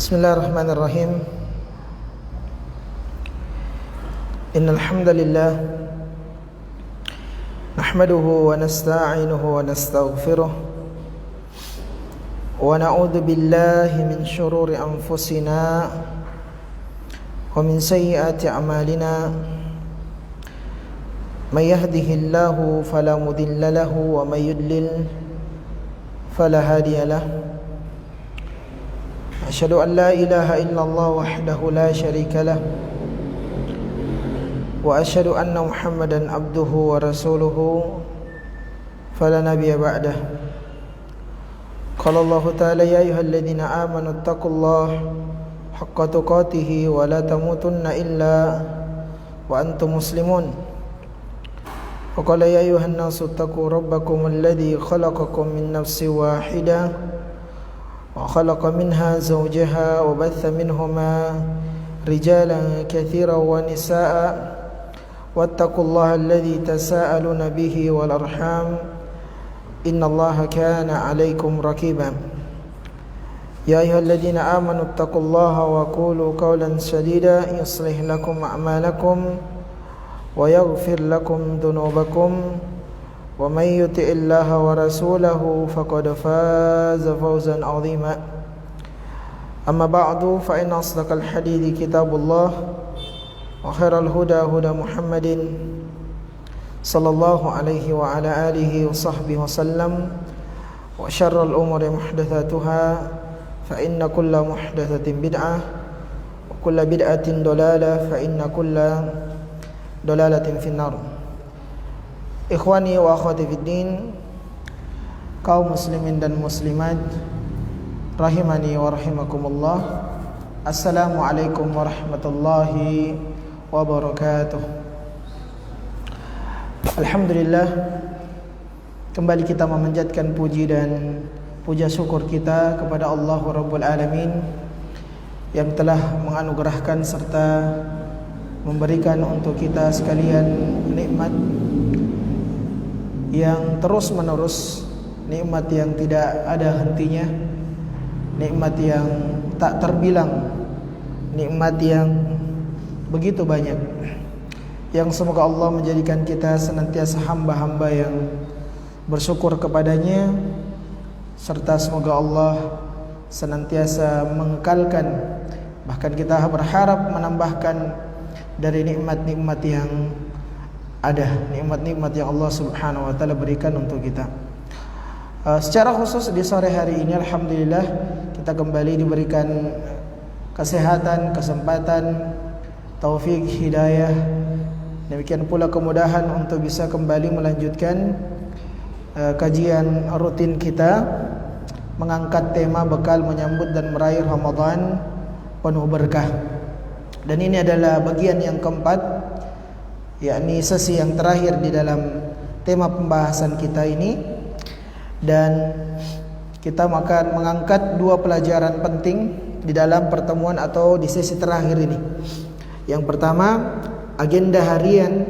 Bismillahirrahmanirrahim. Innal hamdalillah nahmaduhu wa nasta'inuhu wa nastaghfiruh wa na'udzu billahi min shururi anfusina wa min sayyiati a'malina. May yahdihillahu fala mudilla lahu wa may yudlil fala hadiya lahu. Asyhadu an la ilaha illallah wahdahu la syarika lah wa asyhadu anna Muhammadan abduhu wa rasuluhu fala nabiyya ba'dah. Qala Allah ta'ala ya ayyuhalladzina amanu taqullaha haqqa tuqatih wa la tamutunna illa wa antum muslimun. Wa qala ya ayyuhan nasu taqu rabbakum alladzi khalaqakum min nafsin wahidah وخلق منها زوجها وبث منهما رجالا كثيرا ونساء واتقوا الله الذي تساءلون به والأرحام إن الله كان عليكم رقيبا يا أيها الذين آمنوا اتقوا الله وقولوا قولا سديدا يصلح لكم أعمالكم ويغفر لكم ذنوبكم ومن يطع الله ورسوله فقد فاز فوزا عظيما. أما بعد فإن أصدق الحديث كتاب الله وخير الهدى هدى محمد صلى الله عليه وعلى آله وصحبه وسلم وشر الأمور محدثاتها فإن كل محدثة بدعة وكل بدعة ضلالة فإن كل ضلالة في النار. Ikhwani wa akhwati fiddin, kaum muslimin dan muslimat rahimani wa rahimakumullah. Assalamualaikum warahmatullahi wabarakatuh. Alhamdulillah, kembali kita memanjatkan puji dan puja syukur kita kepada Allah Rabbul Alamin yang telah menganugerahkan serta memberikan untuk kita sekalian nikmat yang terus menerus, nikmat yang tidak ada hentinya, nikmat yang tak terbilang, nikmat yang begitu banyak, yang semoga Allah menjadikan kita senantiasa hamba-hamba yang bersyukur kepadanya, serta semoga Allah senantiasa mengekalkan, bahkan kita berharap menambahkan dari nikmat-nikmat yang ada, nikmat-nikmat yang Allah Subhanahu wa taala berikan untuk kita. Secara khusus di sore hari ini alhamdulillah kita kembali diberikan kesehatan, kesempatan, taufik, hidayah, demikian pula kemudahan untuk bisa kembali melanjutkan kajian rutin kita mengangkat tema bekal menyambut dan meraih Ramadan penuh berkah. Dan ini adalah bagian yang keempat, yakni sesi yang terakhir di dalam tema pembahasan kita ini, dan kita akan mengangkat dua pelajaran penting di dalam pertemuan atau di sesi terakhir ini. Yang pertama, agenda harian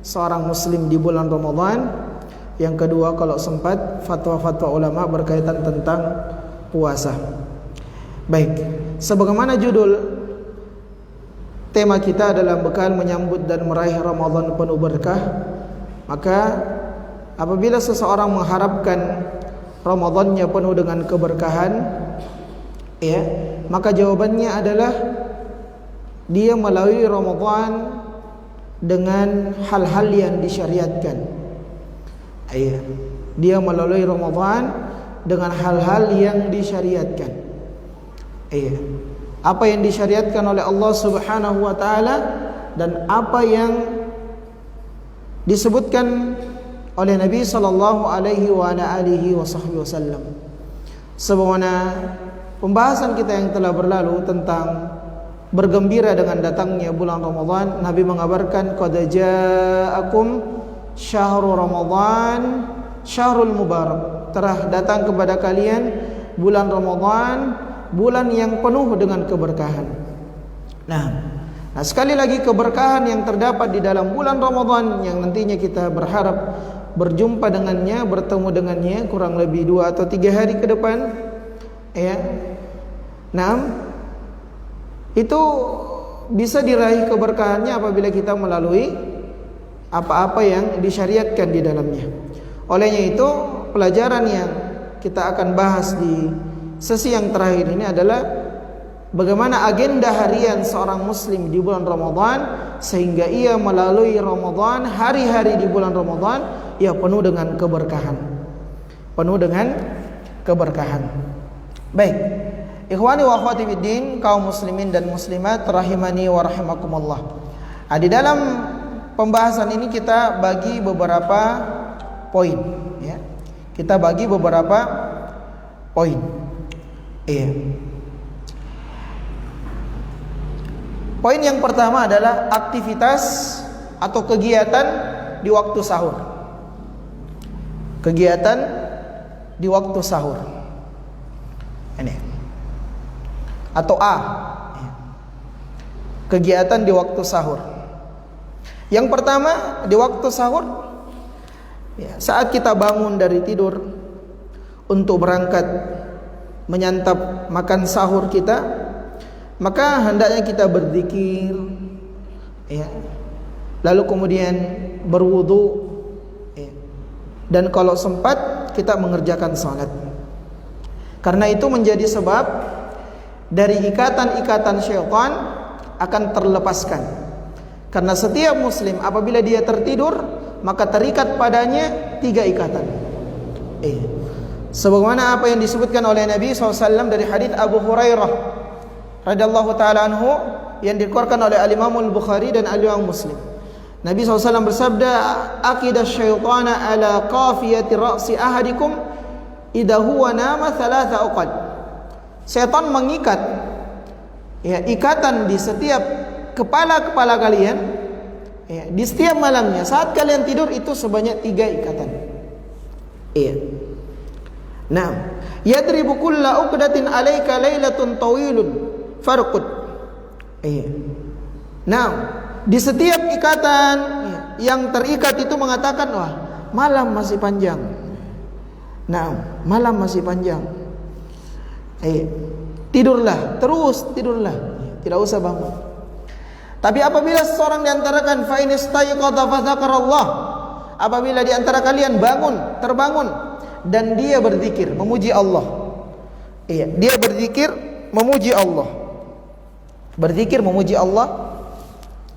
seorang muslim di bulan Ramadan. Yang kedua, kalau sempat, fatwa-fatwa ulama berkaitan tentang puasa. Baik, sebagaimana judul tema kita adalah bekal menyambut dan meraih Ramadan penuh berkah, maka apabila seseorang mengharapkan Ramadannya penuh dengan keberkahan, ya, maka jawabannya adalah dia melalui Ramadan dengan hal-hal yang disyariatkan. Ya, dia melalui Ramadan dengan hal-hal yang disyariatkan. Ya, apa yang disyariatkan oleh Allah Subhanahu wa taala dan apa yang disebutkan oleh Nabi sallallahu alaihi wasallam. Sebagaimana pembahasan kita yang telah berlalu tentang bergembira dengan datangnya bulan Ramadan, Nabi mengabarkan qad ja'akum syahrul Ramadan syahrul mubarak, telah datang kepada kalian bulan Ramadan, bulan yang penuh dengan keberkahan. Nah, sekali lagi keberkahan yang terdapat di dalam bulan Ramadan yang nantinya kita berharap berjumpa dengannya, bertemu dengannya kurang lebih 2 atau 3 hari ke depan, ya. Nah, itu bisa diraih keberkahannya apabila kita melalui apa-apa yang disyariatkan di dalamnya. Olehnya itu, pelajaran yang kita akan bahas di sesi yang terakhir ini adalah bagaimana agenda harian seorang muslim di bulan Ramadan, sehingga ia melalui Ramadan, hari-hari di bulan Ramadan ia penuh dengan keberkahan. Penuh dengan keberkahan. Baik, ikhwani wa akhwati fiddin, kaum muslimin dan muslimat rahimani wa rahimakumullah. Di dalam pembahasan ini kita bagi beberapa poin, ya. Kita bagi beberapa poin. Iya. Poin yang pertama adalah aktivitas atau kegiatan di waktu sahur. Kegiatan di waktu sahur. Ini. Atau A. Kegiatan di waktu sahur. Yang pertama, di waktu sahur, ya, saat kita bangun dari tidur untuk berangkat menyantap makan sahur kita, maka hendaknya kita berzikir, ya. Lalu kemudian berwudu, ya. Dan kalau sempat kita mengerjakan salat. Karena itu menjadi sebab dari ikatan-ikatan syaitan akan terlepaskan. Karena setiap muslim apabila dia tertidur, maka terikat padanya 3 ikatan. Sebagaimana apa yang disebutkan oleh Nabi SAW dari hadits Abu Hurairah radhiyallahu taala anhu yang dikeluarkan oleh Al-Imam Al-Bukhari dan Al-Imam Muslim. Nabi SAW bersabda, "Aqida syaitana ala qafiyati ra'si ahadikum idza huwa nama 3 uqad." Setan mengikat, ya, ikatan di setiap kepala-kepala kalian, ya, di setiap malamnya saat kalian tidur itu sebanyak 3 ikatan. Iya. Nah, yadribu kulla uqdatin 'alaika lailatun tawilun farqud. Iya. Nah, di setiap ikatan, ya, yang terikat itu mengatakan, wah, malam masih panjang. Nah, malam masih panjang. Tidurlah, terus tidurlah, tidak usah bangun. Tapi apabila seorang di antara kan fa in istayqadha fa dzakarallah, apabila di antara kalian terbangun dan dia berzikir, memuji Allah. Iya, dia berzikir, memuji Allah. Berzikir, memuji Allah.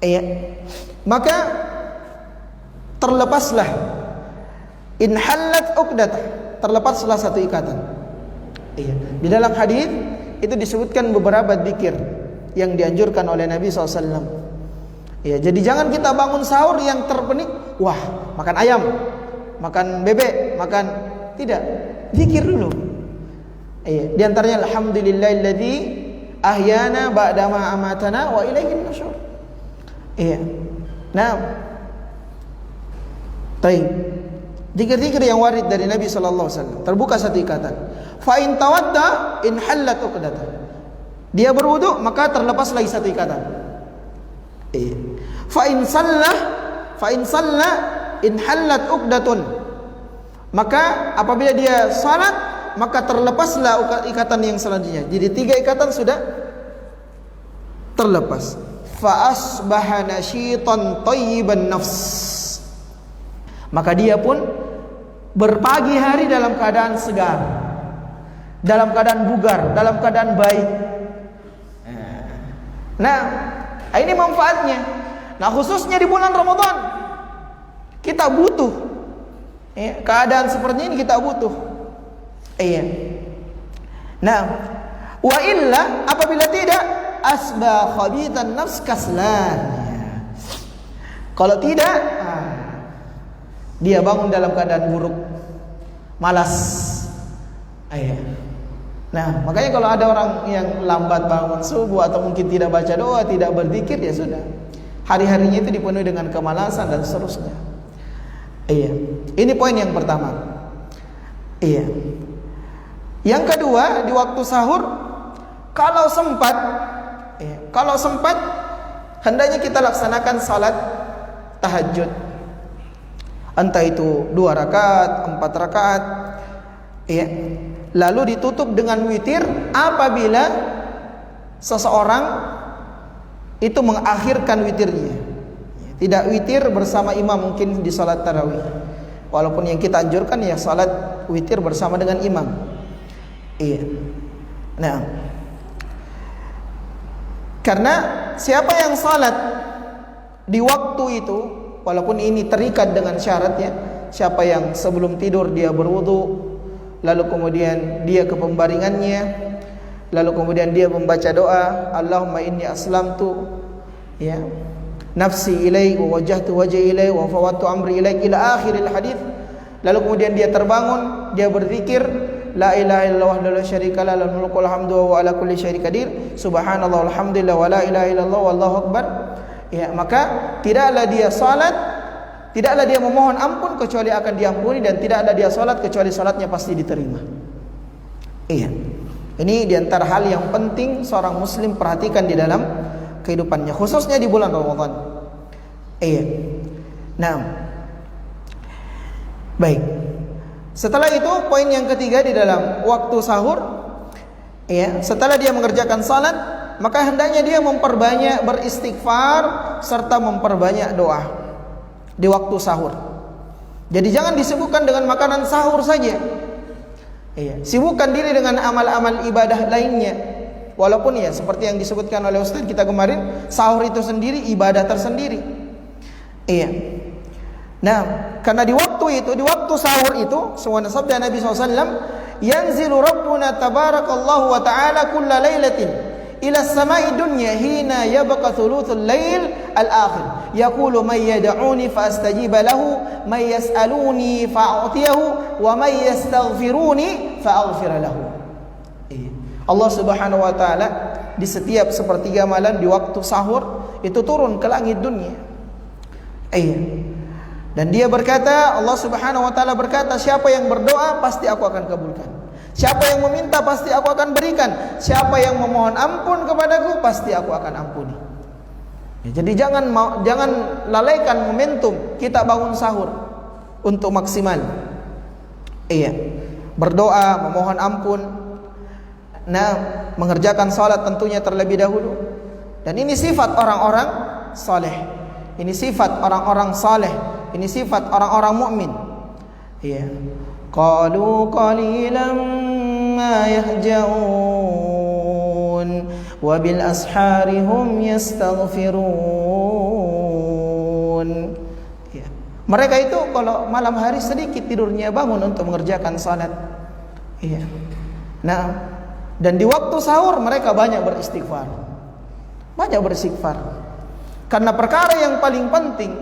Iya. Maka terlepaslah inhallat uqdat, terlepaslah satu ikatan. Iya. Di dalam hadis itu disebutkan beberapa zikir yang dianjurkan oleh Nabi SAW. Ya, jadi jangan kita bangun sahur yang terpenik, wah, makan ayam, makan bebek, makan, tidak. Zikir dulu. Iya, di antaranya alhamdulillahilladzi ahyana ba'dama amatana wa ilaihin nusyur. Iya. Nah, baik. Zikir-zikir yang warid dari Nabi sallallahu alaihi wasallam, terbuka satu ikatan. Fa in tawadda in hallat uqdatan. Dia berwudu maka terlepas lagi satu ikatan. Iya. Fa in salla in hallat uqdatun. Maka apabila dia salat maka terlepaslah ikatan yang selanjutnya. Jadi 3 ikatan sudah terlepas. Fa asbaha nasyitan thayyiban nafs. Maka dia pun berpagi hari dalam keadaan segar, dalam keadaan bugar, dalam keadaan baik. Nah, ini manfaatnya. Nah, khususnya di bulan Ramadan kita butuh, ya, keadaan seperti ini kita butuh. Iya. Nah, wa illa apabila tidak asba khabitan nafs kaslan. Kalau tidak, dia bangun dalam keadaan buruk, malas. Nah, makanya kalau ada orang yang lambat bangun subuh atau mungkin tidak baca doa, tidak berzikir, ya sudah, hari-harinya itu dipenuhi dengan kemalasan dan seterusnya. Ini poin yang pertama. Yang kedua, di waktu sahur, kalau sempat, hendaknya kita laksanakan salat tahajud. Entah itu 2 rakaat, 4 rakaat, ya. Lalu ditutup dengan witir apabila seseorang itu mengakhirkan witirnya. Tidak witir bersama imam mungkin di salat tarawih. Walaupun yang kita anjurkan ya salat witir bersama dengan imam. Iya. Nah, karena siapa yang salat di waktu itu, walaupun ini terikat dengan syaratnya, siapa yang sebelum tidur dia berwudu, lalu kemudian dia ke pembaringannya, lalu kemudian dia membaca doa, Allahumma inni aslamtu ya nafsi ilaik wa wajjahtu wajhi ilaik wa fawwadtu amri ilaik ila akhiril hadits. Lalu kemudian dia terbangun, dia berzikir, la ilaha illallah wahdahu la syarika lahu, lahul mulku wa hamdu wa ala kulli syai'in qadir, subhanallah walhamdulillah wa la ilaha illallah wallahu akbar. Ya, maka tidaklah dia salat, tidaklah dia memohon ampun kecuali akan diampuni, dan tidaklah dia salat kecuali salatnya pasti diterima. Iya. Ini diantara hal yang penting seorang muslim perhatikan di dalam kehidupannya, khususnya di bulan Ramadan. Iya. Nah, baik. Setelah itu poin yang ketiga di dalam waktu sahur, ya, setelah dia mengerjakan salat, maka hendaknya dia memperbanyak beristighfar serta memperbanyak doa di waktu sahur. Jadi jangan disibukkan dengan makanan sahur saja. Iya, sibukkan diri dengan amal-amal ibadah lainnya. Walaupun ya seperti yang disebutkan oleh Ustaz kita kemarin, sahur itu sendiri ibadah tersendiri. Iya. Nah, karena di waktu itu, di waktu sahur itu, semuanya sabda Nabi SAW, yanzilu Rabbuna tabarakallahu wa ta'ala kulla laylatin ila samai dunya hina yabqa thuluthul lail al-akhir yaqulu man yad'uni fa astajiba lahu man yas'aluni fa a'tiyahu wa man yastaghfiruni fa aghfir lahu. Allah Subhanahu wa taala di setiap sepertiga malam di waktu sahur itu turun ke langit dunia. Dan dia berkata, Allah Subhanahu wa taala berkata, siapa yang berdoa pasti aku akan kabulkan. Siapa yang meminta pasti aku akan berikan. Siapa yang memohon ampun kepadaku pasti aku akan ampuni. Ya, jadi jangan lalaikan momentum kita bangun sahur untuk maksimal. Iya. Berdoa, memohon ampun. Nah, mengerjakan salat tentunya terlebih dahulu. Dan ini sifat orang-orang saleh. Ini sifat orang-orang saleh. Ini sifat orang-orang mukmin. Iya. Qalu qalilan ma yahjaun wa bil ashari hum yastaghfirun. Iya. Mereka itu kalau malam hari sedikit tidurnya, bangun untuk mengerjakan salat. Iya. Nah, dan di waktu sahur mereka banyak beristighfar. Banyak beristighfar. Karena perkara yang paling penting,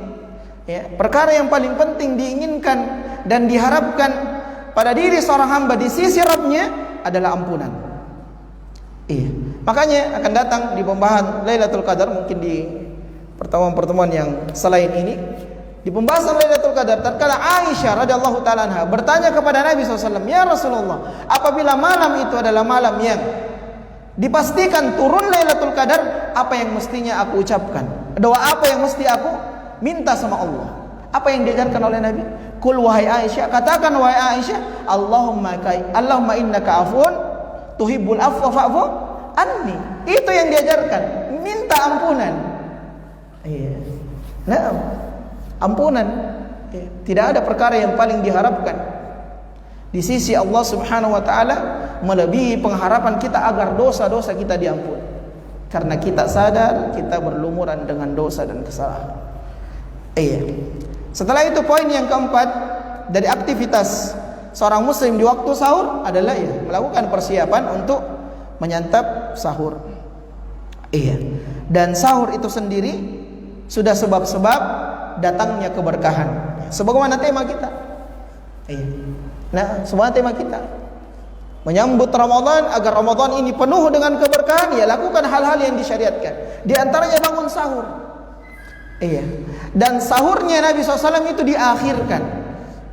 ya, perkara yang paling penting diinginkan dan diharapkan pada diri seorang hamba di sisi Rabbnya adalah ampunan. Iya. Makanya akan datang di pembahasan Lailatul Qadar, mungkin di pertemuan-pertemuan yang selain ini, di pembahasan Lailatul Qadar, tatkala Aisyah radhiyallahu taala anha bertanya kepada Nabi SAW, ya Rasulullah, apabila malam itu adalah malam yang dipastikan turun Lailatul Qadar, apa yang mestinya aku ucapkan? Doa apa yang mesti aku minta sama Allah? Apa yang diajarkan oleh Nabi? Kul wahai Aisyah, katakan wahai Aisyah, Allahumma innaka afun tuhibbul afwa fa'fu anni. Itu yang diajarkan, minta ampunan. Iya. Nah, ampunan. Tidak ada perkara yang paling diharapkan di sisi Allah Subhanahu wa taala melebihi pengharapan kita agar dosa-dosa kita diampuni. Karena kita sadar kita berlumuran dengan dosa dan kesalahan. Iya. Setelah itu poin yang keempat dari aktivitas seorang muslim di waktu sahur adalah ya melakukan persiapan untuk menyantap sahur. Iya. Dan sahur itu sendiri sudah sebab-sebab datangnya keberkahan. Sebagaimana tema kita. Iya. Nah, semua tema kita menyambut Ramadan, agar Ramadan ini penuh dengan keberkahan, ya lakukan hal-hal yang disyariatkan. Di antaranya bangun sahur. Iya. Dan sahurnya Nabi SAW itu diakhirkan.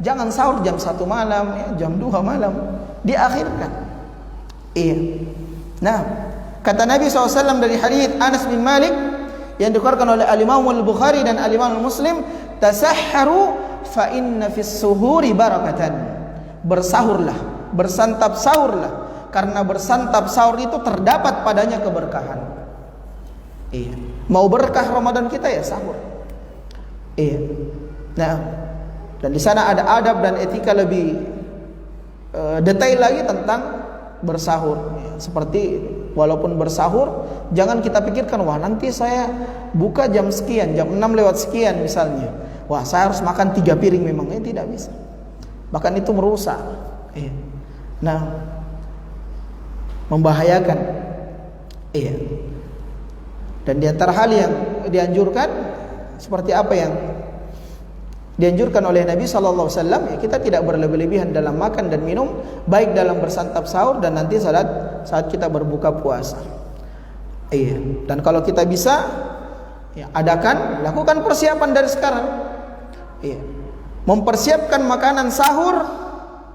Jangan sahur jam 1 malam, ya, jam 2 malam. Diakhirkan. Iya. Nah, kata Nabi SAW dari hadits Anas bin Malik yang dikeluarkan oleh Al-Imam Al-Bukhari dan Al-Imam Muslim, tasahharu fa inna fis suhuri barakatan. Bersahurlah, bersantap sahurlah, karena bersantap sahur itu terdapat padanya keberkahan. Iya. Mau berkah Ramadan kita ya sahur. Iya. Nah, dan di sana ada adab dan etika lebih detail lagi tentang bersahur. Ya, seperti walaupun bersahur, jangan kita pikirkan, wah nanti saya buka jam sekian, jam 6 lewat sekian misalnya. Wah saya harus makan 3 piring memang. Tidak bisa. Bahkan itu merusak. Iya. Nah, membahayakan. Iya. Dan di antara hal yang dianjurkan seperti apa yang dianjurkan oleh Nabi sallallahu alaihi wasallam, ya, kita tidak berlebih-lebihan dalam makan dan minum, baik dalam bersantap sahur dan nanti saat kita berbuka puasa. Iya. Dan kalau kita bisa, ya, lakukan persiapan dari sekarang. Iya. Mempersiapkan makanan sahur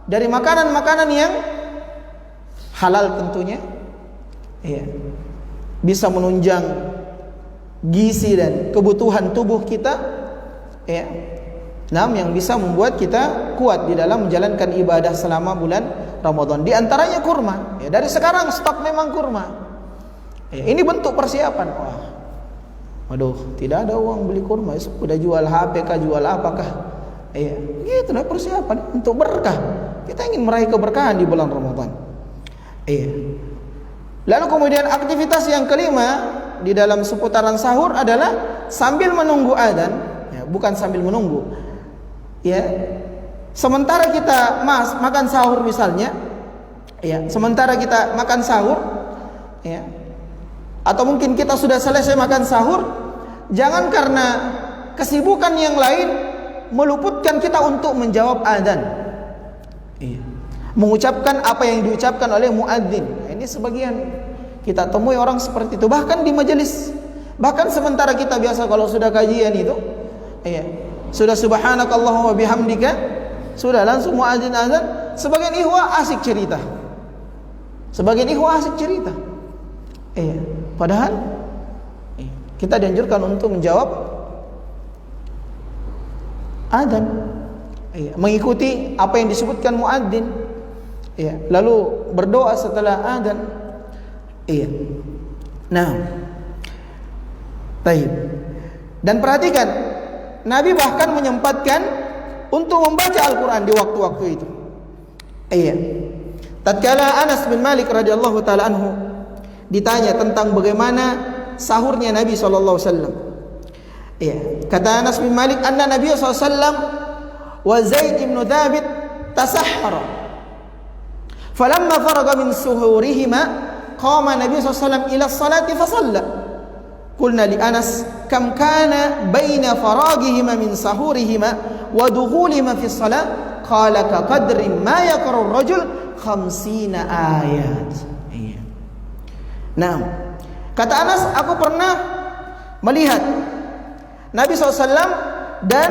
dari makanan-makanan yang halal tentunya. Iya. Bisa menunjang gizi dan kebutuhan tubuh kita, ya. Yang bisa membuat kita kuat di dalam menjalankan ibadah selama bulan Ramadan. Di antaranya kurma. Ya, dari sekarang stok memang kurma. Ya, ini bentuk persiapan. Wah, waduh, tidak ada uang beli kurma. Sudah jual HP kah, jual apakah? Ya, gitu lah persiapan untuk berkah. Kita ingin meraih keberkahan di bulan Ramadan. Iya. Lalu kemudian aktivitas yang kelima di dalam seputaran sahur adalah sambil menunggu adzan, ya, bukan sambil menunggu. Ya. Sementara kita makan sahur misalnya, ya, sementara kita makan sahur, ya. Atau mungkin kita sudah selesai makan sahur, jangan karena kesibukan yang lain meluputkan kita untuk menjawab adzan. Iya. Mengucapkan apa yang diucapkan oleh muadzin. Ini sebagian kita temui orang seperti itu, bahkan di majelis. Bahkan sementara kita biasa kalau sudah kajian itu, iya, sudah subhanakallahumma wa bihamdika, sudah langsung muadzin azan, sebagian ikhwah asik cerita. Iya, padahal kita dianjurkan untuk menjawab azan. Iya, mengikuti apa yang disebutkan muadzin. Iya, lalu berdoa setelah adzan. Iya. Nah, baik. Dan perhatikan, Nabi bahkan menyempatkan untuk membaca Al-Quran di waktu-waktu itu. Iya. Tatkala Anas bin Malik radhiyallahu taala anhu ditanya tentang bagaimana sahurnya Nabi sallallahu alaihi wasallam. Iya. Kata Anas bin Malik, anna Nabi sallallahu alaihi wasallam wa Zaid bin Thabit tasahhara. Falamma faraga min suhurihima qama Nabi sallallahu alaihi wasallam ila as-salati fa shalla. Qulna li Anas kam kana baina faragihima min sahurihima wa dukhulihima fi as-salat? Qala ka qadri ma yaqra'u ar-rajul 50 ayat. Iya. Nah, kata Anas, aku pernah melihat Nabi SAW dan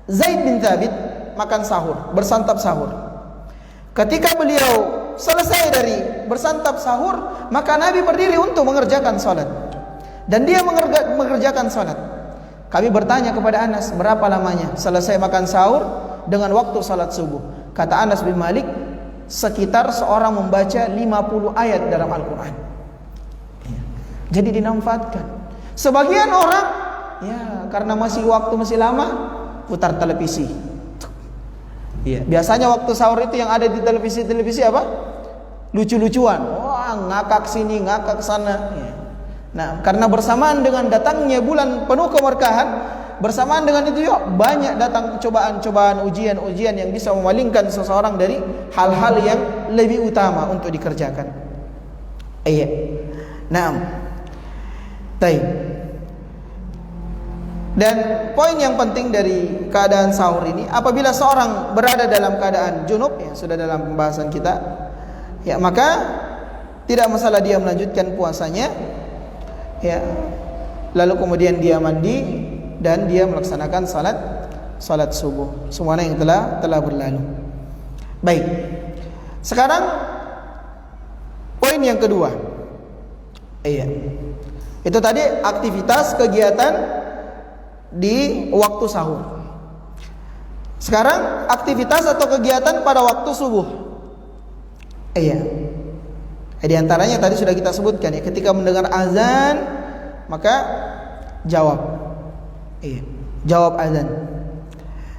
Zaid bin Thabit makan sahur, bersantap sahur. Ketika beliau selesai dari bersantap sahur, maka Nabi berdiri untuk mengerjakan salat. Dan dia mengerjakan salat. Kami bertanya kepada Anas, berapa lamanya selesai makan sahur dengan waktu salat subuh? Kata Anas bin Malik, sekitar seorang membaca 50 ayat dalam Al-Quran. Jadi dimanfaatkan. Sebagian orang, ya karena waktu masih lama, putar televisi. Ya, biasanya waktu sahur itu yang ada di televisi apa? Lucu-lucuan. Wah, ngakak sini, ngakak sana. Ya. Nah, karena bersamaan dengan datangnya bulan penuh keberkahan, bersamaan dengan itu yuk banyak datang cobaan-cobaan, ujian-ujian yang bisa memalingkan seseorang dari hal-hal yang lebih utama untuk dikerjakan. Iya. Nah, baik. Dan poin yang penting dari keadaan sahur ini, apabila seorang berada dalam keadaan junub, ya sudah dalam pembahasan kita, ya maka tidak masalah dia melanjutkan puasanya, ya. Lalu kemudian dia mandi dan dia melaksanakan salat subuh. Semuanya yang telah berlalu. Baik. Sekarang poin yang kedua. Iya. Itu tadi aktivitas kegiatan di waktu sahur. Sekarang aktivitas atau kegiatan pada waktu subuh. Iya. Di antaranya tadi sudah kita sebutkan ya, ketika mendengar azan maka jawab. Jawab azan.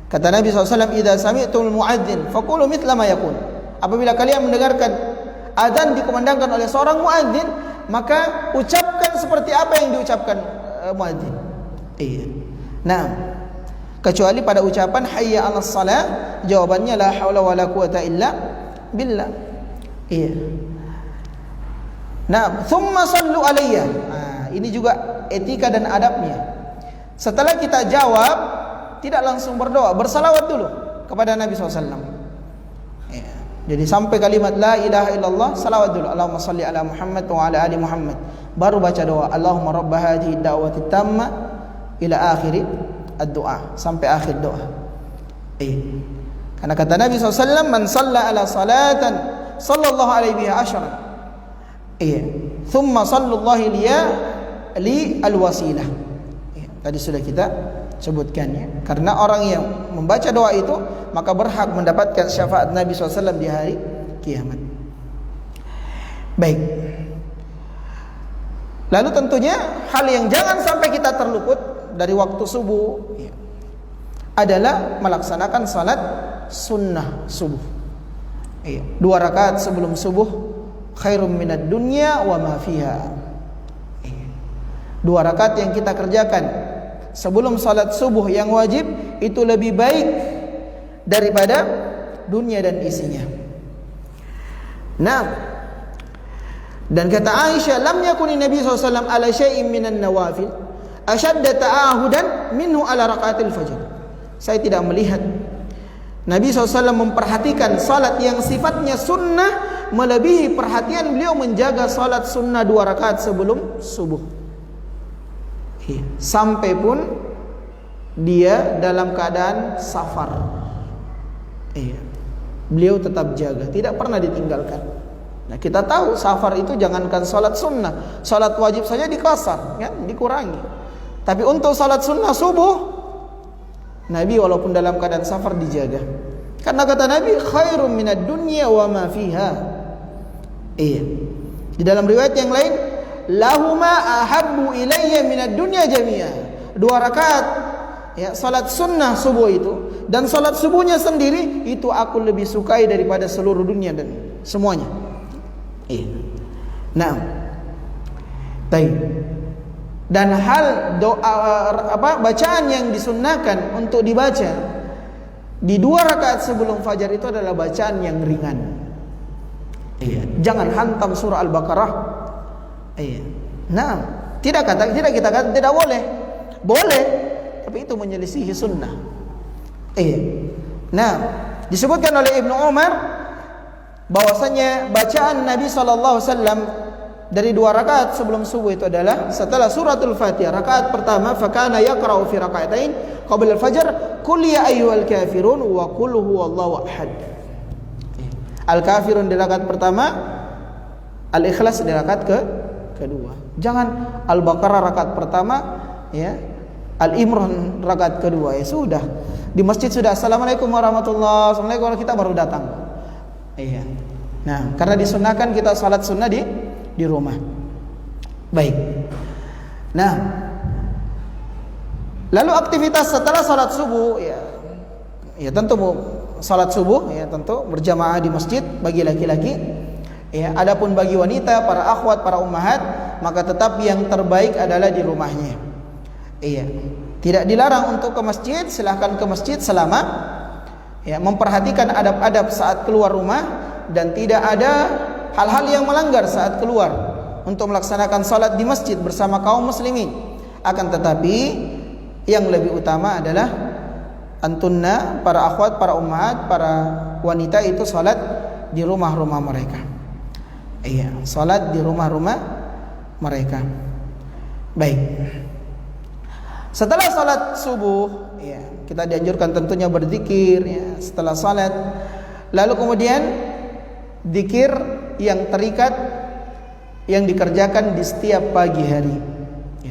Kata Nabi SAW, "Idza sami'tumul muadzin faqulu mithla ma yaqul." Apabila kalian mendengarkan azan dikumandangkan oleh seorang muadzin, maka ucapkan seperti apa yang diucapkan muadzin. Nah, kecuali pada ucapan hayya 'alas shalah, jawabannya la haula wala quwata illa billah. Nah, thumma sallu alayya. Ini juga etika dan adabnya. Setelah kita jawab, tidak langsung berdoa, bersalawat dulu kepada Nabi SAW. Jadi sampai kalimat la ilaha illallah, salawat dulu, Allahumma salli ala Muhammad wa ala ali Muhammad. Baru baca doa, Allahumma rabba hadhihi da'wati tamma ila akhiri ad-du'a, sampai akhir doa. Karena kata Nabi SAW, man salla ala salatan sallallahu alaihi biha asyara. Thumma sallallahu li al-wasilah. Tadi sudah kita sebutkan ya. Karena orang yang membaca doa itu maka berhak mendapatkan syafaat Nabi SAW di hari kiamat. Baik. Lalu tentunya hal yang jangan sampai kita terluput dari waktu subuh ya, adalah melaksanakan salat sunnah subuh. 2 rakaat sebelum subuh khairum minad dunya wa ma fiha. 2 rakaat yang kita kerjakan sebelum salat subuh yang wajib itu lebih baik daripada dunia dan isinya. Nah, dan kata Aisyah, lam yakuni Nabi SAW ala syai'in minan nawafil ashadda ta'ahudan minhu ala rakaatil fajr. Saya tidak melihat Nabi SAW memperhatikan salat yang sifatnya sunnah melebihi perhatian beliau menjaga salat sunnah 2 rakaat sebelum subuh. Sampai pun dia dalam keadaan safar, beliau tetap jaga, tidak pernah ditinggalkan. Nah, kita tahu safar itu jangankan salat sunnah, salat wajib saja dikasar, kan, dikurangi. Tapi untuk salat sunnah subuh, Nabi walaupun dalam keadaan safar dijaga. Karena kata Nabi, khairum minad dunya wa ma fiha. Di dalam riwayat yang lain, lahuma ahabbu ilayya minad dunya jami'a. 2 rakaat ya salat sunnah subuh itu dan salat subuhnya sendiri itu aku lebih sukai daripada seluruh dunia dan semuanya. Nah, baik. Dan hal doa bacaan yang disunnahkan untuk dibaca di 2 rakaat sebelum fajar itu adalah bacaan yang ringan. Jangan hantam surah Al-Baqarah. Nah, tidak kita kata tidak boleh. Boleh, tapi itu menyelisihi sunnah. Nah, disebutkan oleh Ibnu Umar bahwasanya bacaan Nabi SAW dari 2 rakaat sebelum subuh itu adalah setelah suratul Fatihah rakaat pertama, fakana yaqra'u fi raka'atain qabla al-fajr qul ya ayyuhal kafirun wa qul huwallahu ahad. Al-kafirun di rakaat pertama, Al-Ikhlas di rakaat kedua. Jangan Al-Baqarah rakaat pertama ya, Al-Imran rakaat kedua. Ya sudah. Di masjid sudah assalamualaikum warahmatullahi wabarakatuh, kita baru datang. Nah, karena disunahkan kita salat sunnah di rumah. Baik. Nah, lalu aktivitas setelah salat subuh ya tentu salat subuh ya tentu berjamaah di masjid bagi laki-laki. Ya, adapun bagi wanita, para akhwat, para ummahat, maka tetap yang terbaik adalah di rumahnya. Tidak dilarang untuk ke masjid, silahkan ke masjid selama memperhatikan adab-adab saat keluar rumah dan tidak ada hal-hal yang melanggar saat keluar untuk melaksanakan salat di masjid bersama kaum muslimin. Akan tetapi yang lebih utama adalah antunna, para akhwat, para ummahat, para wanita itu salat di rumah-rumah mereka. Salat di rumah-rumah mereka. Baik. Setelah salat subuh, kita dianjurkan tentunya berzikir setelah salat. Lalu kemudian zikir yang terikat yang dikerjakan di setiap pagi hari.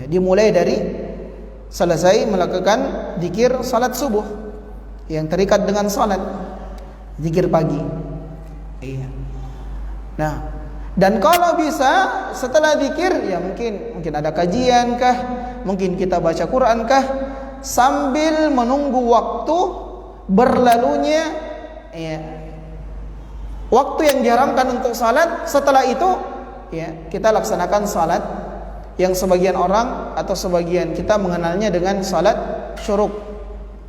Dimulai dari selesai melakukan zikir salat subuh yang terikat dengan salat, zikir pagi. Nah, Dan kalau bisa setelah zikir ya mungkin ada kajian kah, mungkin kita baca Quran kah, sambil menunggu waktu berlalunya ya, waktu yang diharamkan untuk salat. Setelah itu ya kita laksanakan salat yang sebagian orang atau sebagian kita mengenalnya dengan salat syuruk.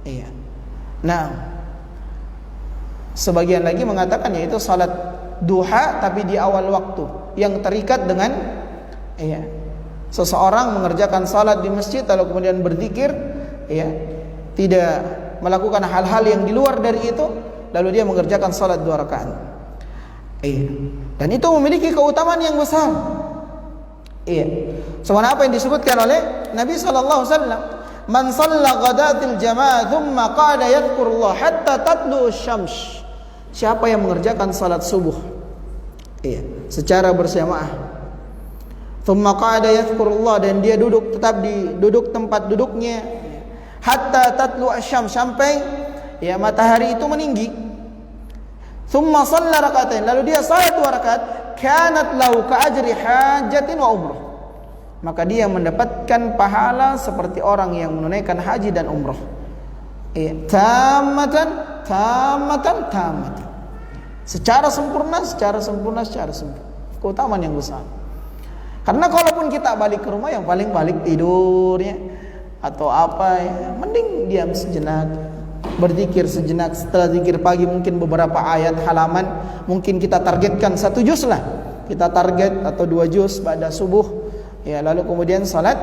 Iya. Nah, sebagian lagi mengatakan yaitu salat duha tapi di awal waktu yang terikat dengan ya, seseorang mengerjakan salat di masjid lalu kemudian berzikir ya, tidak melakukan hal-hal yang di luar dari itu, lalu dia mengerjakan salat 2 rakaat. Iya. Dan itu memiliki keutamaan yang besar. Iya. Sebagaimana apa yang disebutkan oleh Nabi sallallahu alaihi wasallam, "Man shalla ghadatil jamaah thumma qala yadhkurullah hatta tatlu asy-syams." Siapa yang mengerjakan salat subuh iya, secara berjamaah, thumma qala yadhkurullah, dan dia duduk tetap di duduk tempat duduknya, hatta tatlu asy-syams, sampai ya matahari itu meninggi. Thumma shalla rakaatain, lalu dia salat 2 rakaat, kanat lahu ka ajri hajatin wa umrah, maka dia mendapatkan pahala seperti orang yang menunaikan haji dan umrah. Tamatan, secara sempurna. Keutamaan yang besar. Karena kalaupun kita balik ke rumah, yang paling balik tidurnya atau apa ya, mending diam sejenak, berzikir sejenak. Setelah zikir pagi mungkin beberapa ayat halaman, mungkin kita targetkan 1 juz lah, kita target, atau 2 juz pada subuh ya, lalu kemudian salat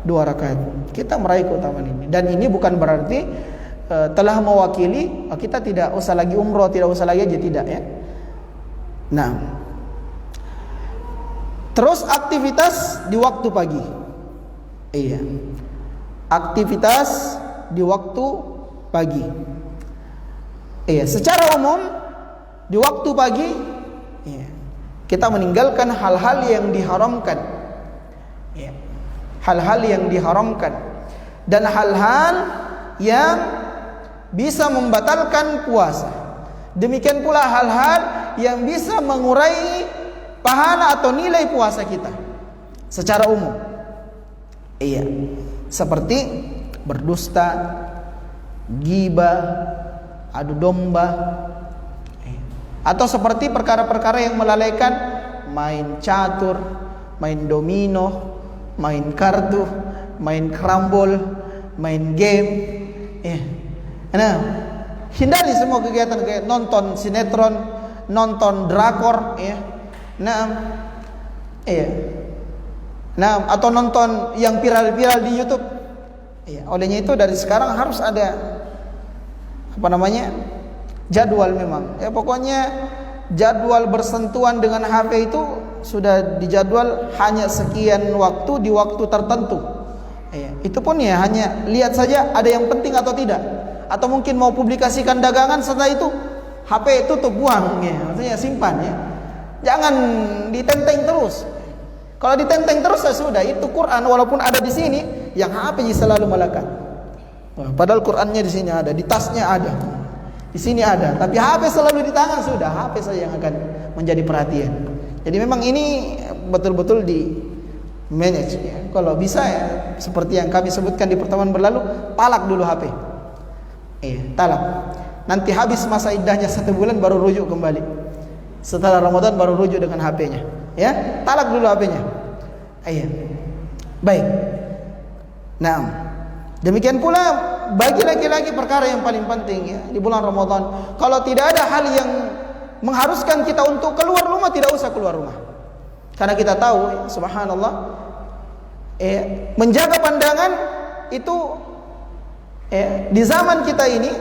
2 rakaat. Kita meraih keutamaan ini. Dan ini bukan berarti telah mewakili kita tidak usah lagi umroh, tidak usah lagi aja, tidak ya. Nah, terus aktivitas di waktu pagi. Iya. Aktivitas di waktu pagi. Iya, secara umum di waktu pagi iya, kita meninggalkan hal-hal yang diharamkan. Iya. Hal-hal yang diharamkan dan hal-hal yang bisa membatalkan puasa. Demikian pula hal-hal yang bisa mengurai pahala atau nilai puasa kita secara umum. Iya. Seperti berdusta, ghibah, adu domba, atau seperti perkara-perkara yang melalaikan main catur, main domino, main kartu, main karambol, main game. Nah, hindari semua kegiatan kayak nonton sinetron, nonton drakor, ya. Nah, atau nonton yang viral-viral di YouTube. Ya, olehnya itu dari sekarang harus ada jadwal memang. Ya, pokoknya jadwal bersentuhan dengan HP itu sudah dijadwal hanya sekian waktu di waktu tertentu. Ya, itu pun ya hanya lihat saja ada yang penting atau tidak. Atau mungkin mau publikasikan dagangan, setelah itu HP tutup, buang ya, maksudnya simpan ya. Jangan ditenteng terus. Kalau ditenteng terus ya sudah, itu Quran walaupun ada di sini, yang HP selalu melekat. Padahal Qurannya di sini ada, di tasnya ada, di sini ada, tapi HP selalu di tangan, sudah HP saja yang akan menjadi perhatian. Jadi memang ini betul-betul di manage ya. Kalau bisa ya, seperti yang kami sebutkan di pertemuan berlalu, talak dulu HP. Talak. Nanti habis masa iddahnya 1 bulan baru rujuk kembali. Setelah Ramadan baru rujuk dengan HP-nya. Ya, talak dulu HP-nya. Baik. Nah, demikian pula bagi laki-laki perkara yang paling penting ya di bulan Ramadan. Kalau tidak ada hal yang mengharuskan kita untuk keluar rumah, tidak usah keluar rumah. Karena kita tahu, subhanallah, menjaga pandangan itu di zaman kita ini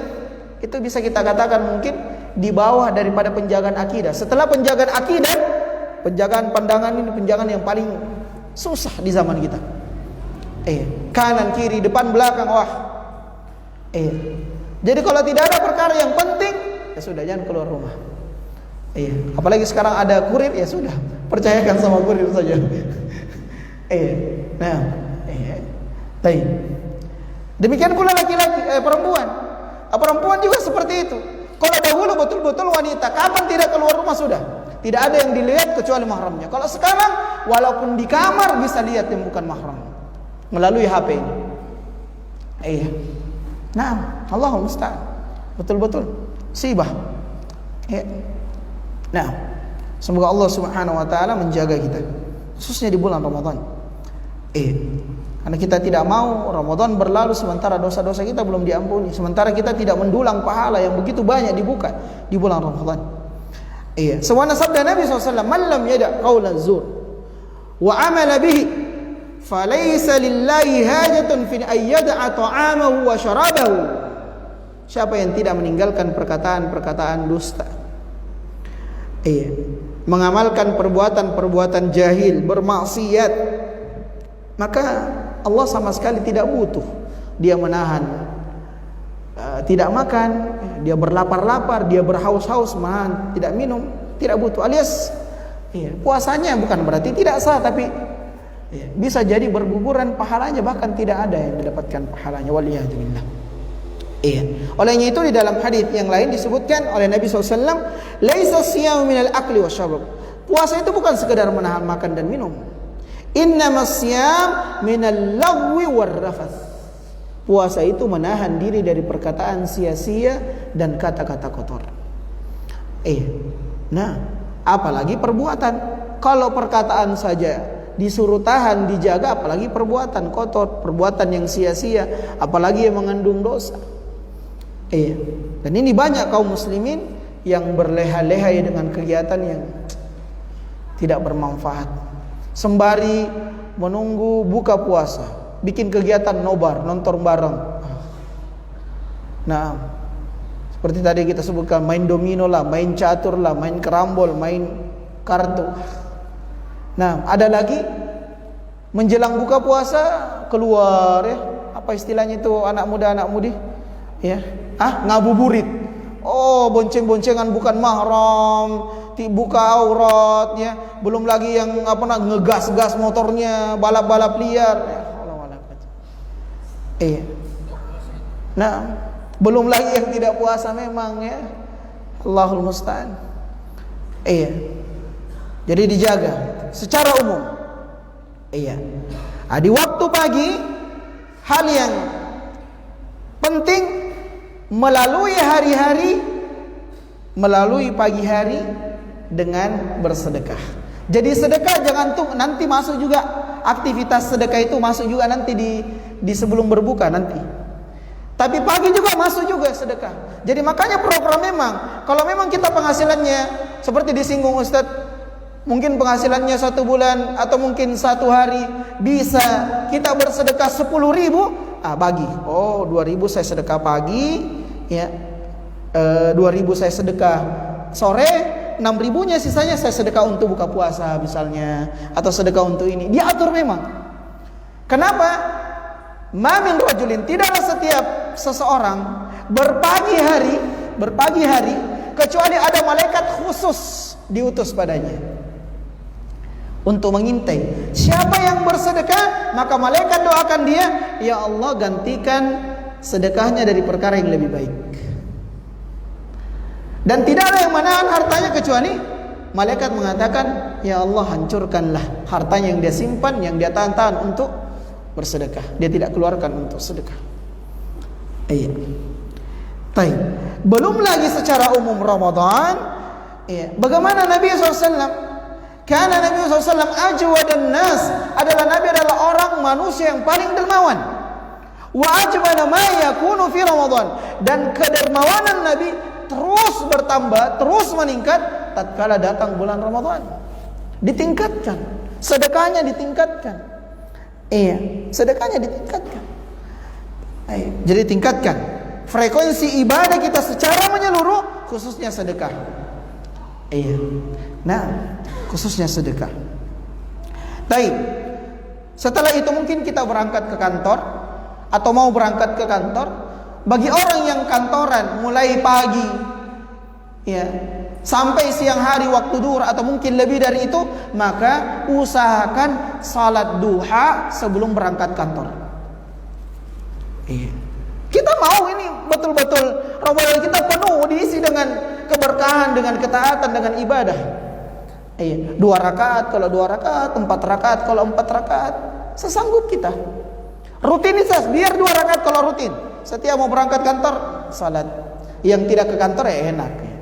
itu bisa kita katakan mungkin di bawah daripada penjagaan akidah. Setelah penjagaan akidah, penjagaan pandangan ini penjagaan yang paling susah di zaman kita. Kanan kiri depan belakang, wah. Jadi kalau tidak ada perkara yang penting, ya sudah, jangan keluar rumah. Apalagi sekarang ada kurir, ya sudah, percayakan sama kurir saja. Nah, baik. Demikian pula laki-laki, perempuan juga seperti itu. Kalau dahulu betul-betul wanita kapan tidak keluar rumah sudah. Tidak ada yang dilihat kecuali mahramnya. Kalau sekarang walaupun di kamar bisa lihat yang bukan mahram melalui HP ini. Iya. Nah, Allahul musta'an. Betul-betul musibah. Ya. Nah, semoga Allah Subhanahu wa taala menjaga kita khususnya di bulan Ramadan. Karena kita tidak mau Ramadan berlalu sementara dosa-dosa kita belum diampuni, sementara kita tidak mendulang pahala yang begitu banyak dibuka di bulan Ramadan. Sebuah sabda Nabi SAW, "Man lam yada' qawla zur wa amala bihi, falaysa lillahi hajatun fi an yada'a ta'amahu wa syarabahu." Siapa yang tidak meninggalkan perkataan-perkataan dusta, mengamalkan perbuatan-perbuatan jahil, bermaksiat, maka Allah sama sekali tidak butuh dia menahan tidak makan, dia berlapar-lapar, dia berhaus-haus, menahan tidak minum, tidak butuh. Alias puasanya bukan berarti tidak sah, tapi bisa jadi berguguran pahalanya, bahkan tidak ada yang mendapatkan pahalanya. Waliyahzubillah. Olehnya itu di dalam hadis yang lain disebutkan oleh Nabi SAW, laisa siyamu minal akli wasyarab. Puasa itu bukan sekedar menahan makan dan minum. Innamas siyam minal lagwi warrafath. Puasa itu menahan diri dari perkataan sia-sia dan kata-kata kotor. Nah, apalagi perbuatan. Kalau perkataan saja disuruh tahan, dijaga, apalagi perbuatan kotor, perbuatan yang sia-sia, apalagi yang mengandung dosa. Dan ini banyak kaum muslimin yang berleha-leha dengan kegiatan yang tidak bermanfaat. Sembari menunggu buka puasa, bikin kegiatan nobar, nonton bareng. Nah, seperti tadi kita sebutkan, main domino lah, main catur lah, main kerambol, main kartu. Nah, ada lagi menjelang buka puasa keluar apa istilahnya itu anak muda anak mudi? Ngabuburit. Bonceng-boncengan bukan mahram, buka aurat belum lagi yang ngegas-gas motornya, balap-balap liar. Nah, belum lagi yang tidak puasa memang Allahul musta'an. Jadi dijaga secara umum. Di waktu pagi hal yang penting melalui hari-hari, melalui pagi hari dengan bersedekah. Jadi sedekah jangan nanti masuk juga, aktivitas sedekah itu masuk juga nanti di sebelum berbuka nanti. Tapi pagi juga masuk juga sedekah. Jadi makanya program memang, kalau memang kita penghasilannya seperti disinggung Ustadz, mungkin penghasilannya 1 bulan atau mungkin 1 hari bisa kita bersedekah 10.000, bagi. 2.000 saya sedekah pagi, 2.000 saya sedekah sore, 6.000-nya sisanya saya sedekah untuk buka puasa misalnya, atau sedekah untuk ini. Diatur memang. Kenapa? Ma min rajulin, tidaklah setiap seseorang berpagi hari kecuali ada malaikat khusus diutus padanya untuk mengintai siapa yang bersedekah, maka malaikat doakan dia, ya Allah gantikan sedekahnya dari perkara yang lebih baik. Dan tidak ada yang menahan hartanya kecuali malaikat mengatakan, ya Allah hancurkanlah hartanya yang dia simpan, yang dia tahan-tahan untuk bersedekah. Dia tidak keluarkan untuk sedekah. Belum lagi secara umum Ramadan. Bagaimana Nabi SAW? Karena Nabi SAW ajwadan nas, Nabi adalah orang manusia yang paling dermawan. Wa ajwada ma yakunu fi Ramadan, dan kedermawanan Nabi terus bertambah, terus meningkat tatkala datang bulan Ramadan. Ditingkatkan, sedekahnya ditingkatkan. Sedekahnya ditingkatkan. Jadi tingkatkan frekuensi ibadah kita secara menyeluruh, khususnya sedekah. Nah, khususnya sedekah. Setelah itu mungkin kita berangkat ke kantor atau mau berangkat ke kantor. Bagi orang yang kantoran mulai pagi sampai siang hari waktu duhur atau mungkin lebih dari itu, maka usahakan salat duha sebelum berangkat kantor. Kita mau ini betul-betul Ramadan kita penuh diisi dengan keberkahan, dengan ketaatan, dengan ibadah. Iya, 2 rakaat kalau 2 rakaat, 4 rakaat kalau 4 rakaat, sesanggup kita. Rutinitas biar 2 rakaat kalau rutin. Setiap mau berangkat kantor salat. Yang tidak ke kantor ya enak ya.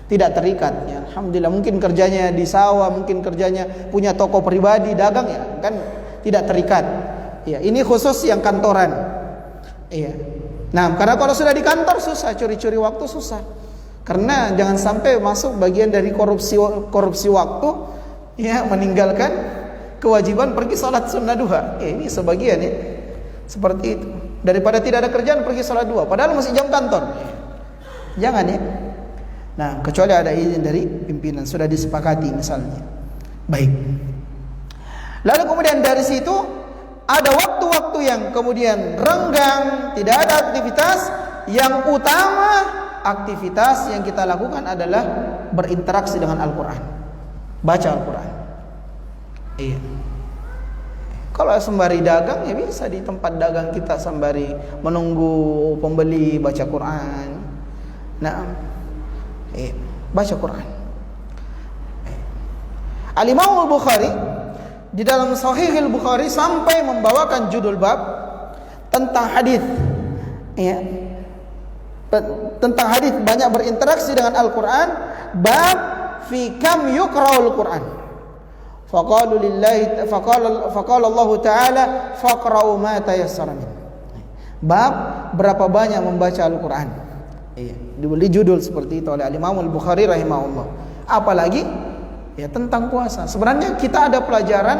Tidak terikat ya. Alhamdulillah, mungkin kerjanya di sawah, mungkin kerjanya punya toko pribadi, dagang ya, kan tidak terikat. Ya, ini khusus yang kantoran. Iya. Nah, karena kalau sudah di kantor susah, curi-curi waktu susah. Karena jangan sampai masuk bagian dari korupsi waktu, ya, meninggalkan kewajiban pergi salat sunnah duha. Ini sebagian ya, seperti itu. Daripada tidak ada kerjaan pergi salat duha, padahal masih jam kantor. Jangan ya. Nah, kecuali ada izin dari pimpinan, sudah disepakati misalnya. Baik. Lalu kemudian dari situ ada waktu-waktu yang kemudian renggang, tidak ada aktivitas. Yang utama aktivitas yang kita lakukan adalah berinteraksi dengan Al-Quran, baca Al-Quran. Iya. Kalau sembari dagang ya bisa di tempat dagang kita sembari menunggu pembeli baca Quran. Nah, baca Quran. Al-Imam Al-Bukhari di dalam Sahih Al-Bukhari sampai membawakan judul bab tentang hadis, ya, tentang hadis banyak berinteraksi dengan Al-Quran. Bab fi kam yuqra'ul Quran. Faqala lillahi faqala Allah Ta'ala faqra'u ma tayassara min. Bab berapa banyak membaca Al-Quran. Iya, diberi judul seperti itu oleh Imam Al-Bukhari rahimahullah. Apalagi ya tentang puasa. Sebenarnya kita ada pelajaran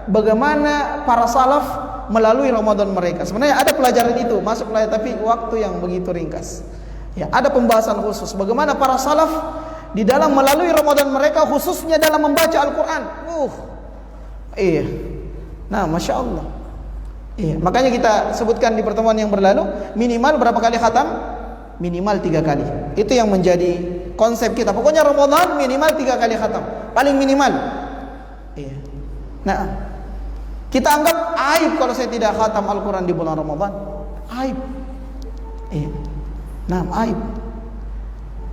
bagaimana para salaf melalui Ramadan mereka. Sebenarnya ada pelajaran itu masuk pelajaran, tapi waktu yang begitu ringkas. Ya, ada pembahasan khusus bagaimana para salaf di dalam melalui Ramadan mereka, khususnya dalam membaca Al-Quran. Iya. Nah, Masya Allah. Iya. Makanya kita sebutkan di pertemuan yang berlalu, minimal berapa kali khatam? Minimal 3 kali. Itu yang menjadi konsep kita. Pokoknya Ramadan minimal 3 kali khatam, paling minimal. Iya. Nah, kita anggap aib kalau saya tidak khatam Al-Quran di bulan Ramadan. Aib. Iya. Nah, aib.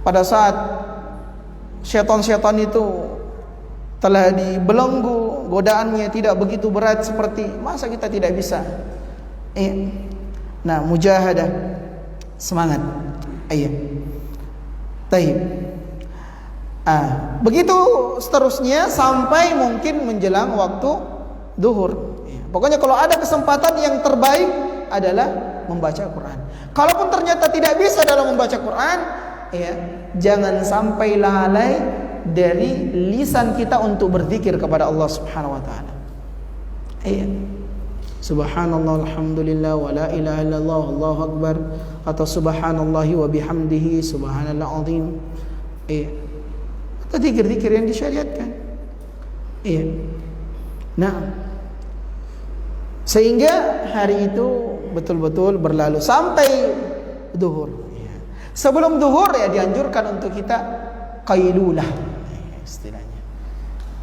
Pada saat syaitan-syaitan itu telah dibelenggu, godaannya tidak begitu berat seperti, masa kita tidak bisa? Nah, mujahadah, semangat. Iya. Taib. Begitu seterusnya sampai mungkin menjelang waktu duhur. Pokoknya kalau ada kesempatan, yang terbaik adalah membaca Quran. Kalaupun ternyata tidak bisa dalam membaca Quran, ya, jangan sampai lalai dari lisan kita untuk berzikir kepada Allah Subhanahu wa taala. Iya. Subhanallah alhamdulillah wa la ilaha illallah Allahu akbar, atau subhanallahi wa bihamdihi subhanallah azim. Iya. Atau zikir-zikir yang disyariatkan. Iya. Nah, sehingga hari itu betul-betul berlalu sampai duhur. Sebelum duhur ya dianjurkan untuk kita qailulah, istilahnya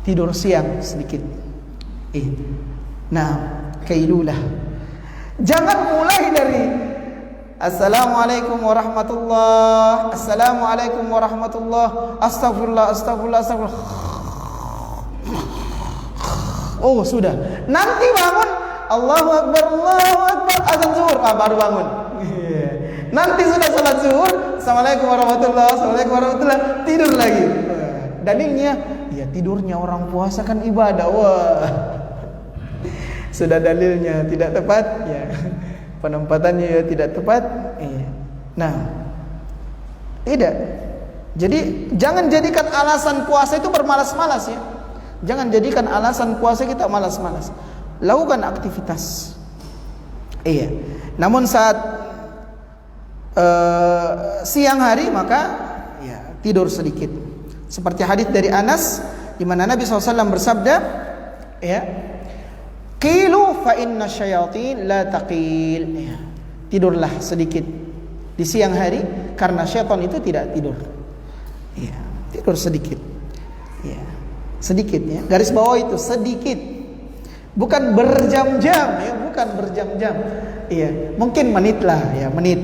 tidur siang sedikit. Nah, qailulah. Jangan mulai dari Assalamualaikum warahmatullah, Assalamualaikum warahmatullah, astagfirullah, astagfirullah, astagfirullah. Oh, sudah. Nanti bangun Allahu akbar, azan zuhur, baru bangun. Nanti sudah salat zuhur, Assalamualaikum warahmatullah, Assalamualaikum warahmatullah, tidur lagi. Dalilnya, ya tidurnya orang puasa kan ibadah. Wah, sudah dalilnya tidak tepat, ya penempatannya ya tidak tepat. Nah, tidak. Jadi jangan jadikan alasan puasa itu bermalas-malas ya. Jangan jadikan alasan puasa kita malas-malas. Lakukan aktivitas. Iya. Namun saat siang hari maka ya tidur sedikit. Seperti hadis dari Anas di mana Nabi SAW bersabda, ya, qilu fa inna syayatin la taqil. Ya, tidurlah sedikit di siang hari karena syaitan itu tidak tidur. Ya, tidur sedikit. Ya, sedikit ya. Garis bawah itu sedikit. Bukan berjam-jam ya, bukan berjam-jam. Iya, mungkin menit lah ya, menit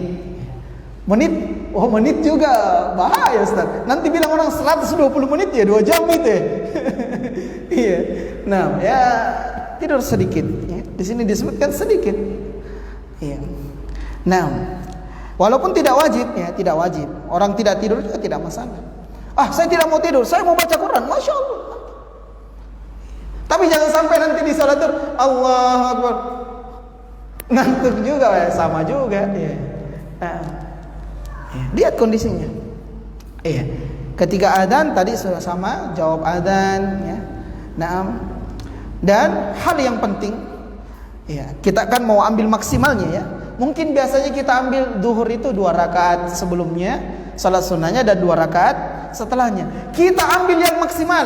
Oh, menit juga bahaya Ustaz. Nanti bilang orang 120 menit ya 2 jam itu ya. Iya. Nah, ya tidur sedikit ya. Di sini disebutkan sedikit. Iya. Nah, walaupun tidak wajib ya, tidak wajib. Orang tidak tidur juga tidak masalah. Ah, saya tidak mau tidur, saya mau baca Quran. Masya Allah. Tapi jangan sampai nanti di salat tur Allahu Akbar. Ngantuk juga ya, sama juga ya. Nah, ya, lihat kondisinya. Iya. Ketika adzan tadi sudah sama, jawab adzan ya. Naam. Dan hal yang penting ya, kita kan mau ambil maksimalnya ya. Mungkin biasanya kita ambil duhur itu 2 rakaat sebelumnya, salat sunnahnya, dan 2 rakaat setelahnya. Kita ambil yang maksimal.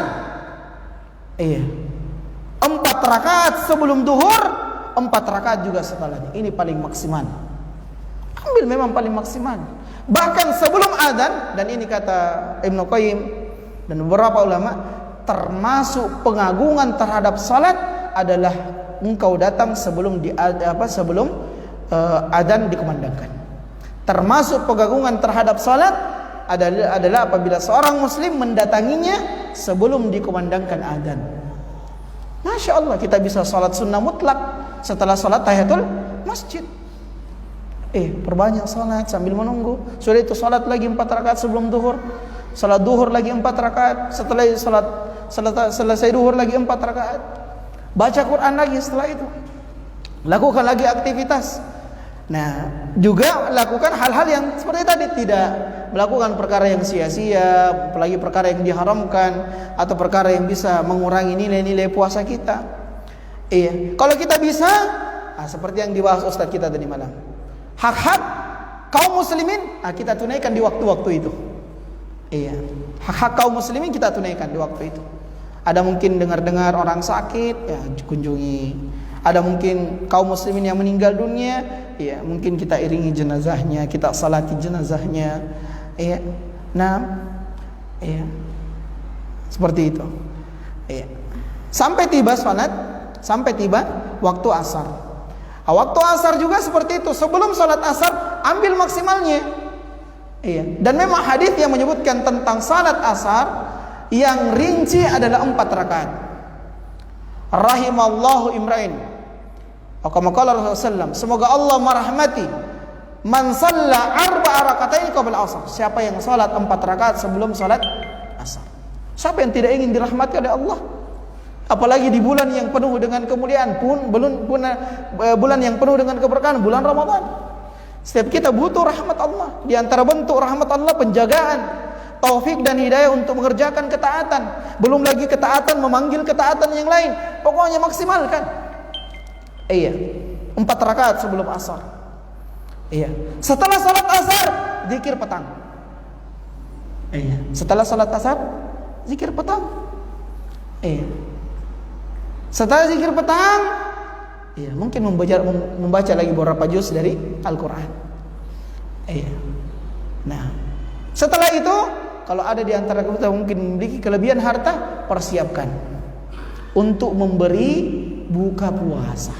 Iya. 4 rakaat sebelum duhur, 4 rakaat juga setelahnya. Ini paling maksimal. Ambil memang paling maksimal. Bahkan sebelum adzan, dan ini kata Ibnu Qayyim dan beberapa ulama, termasuk pengagungan terhadap salat adalah engkau datang sebelum adzan dikumandangkan. Termasuk pengagungan terhadap salat adalah apabila seorang muslim mendatanginya sebelum dikumandangkan adzan. Masya Allah, kita bisa salat sunnah mutlak setelah salat tahiyatul masjid. Perbanyak salat sambil menunggu. Sudah itu salat lagi 4 rakaat sebelum duhur, salat duhur lagi 4 rakaat, setelah selesai duhur lagi 4 rakaat, baca Quran lagi setelah itu, lakukan lagi aktivitas. Nah, juga lakukan hal-hal yang seperti tadi, tidak melakukan perkara yang sia-sia, apalagi perkara yang diharamkan atau perkara yang bisa mengurangi nilai-nilai puasa kita. Kalau kita bisa, seperti yang dibahas Ustadz kita tadi malam, hak-hak kaum muslimin kita tunaikan di waktu-waktu itu. Hak-hak kaum muslimin kita tunaikan di waktu itu. Ada mungkin dengar-dengar orang sakit, ya kunjungi. Ada mungkin kaum muslimin yang meninggal dunia, ya mungkin kita iringi jenazahnya, kita salati jenazahnya. Seperti itu. Sampai tiba salat, sampai tiba waktu asar. Waktu asar juga seperti itu. Sebelum salat asar, ambil maksimalnya. Dan memang hadis yang menyebutkan tentang salat asar yang rinci adalah 4 rakaat. Rahimallahu imra'in, kama qala Rasulullah, semoga Allah merahmati man shalla 4 rakaatain qabla asar. Siapa yang salat 4 rakaat sebelum salat asar. Siapa yang tidak ingin dirahmati oleh Allah? Apalagi di bulan yang penuh dengan kemuliaan, bulan yang penuh dengan keberkahan, bulan Ramadan. Setiap kita butuh rahmat Allah. Di antara bentuk rahmat Allah penjagaan, taufik dan hidayah untuk mengerjakan ketaatan. Belum lagi ketaatan memanggil ketaatan yang lain. Pokoknya maksimalkan. 4 rakaat sebelum asar. Setelah salat asar, zikir petang. Setelah salat asar, zikir petang. Setelah zikir petang, mungkin membaca lagi beberapa juz dari Al-Quran. Nah, setelah itu, kalau ada di antara kita mungkin memiliki kelebihan harta, persiapkan untuk memberi buka puasa.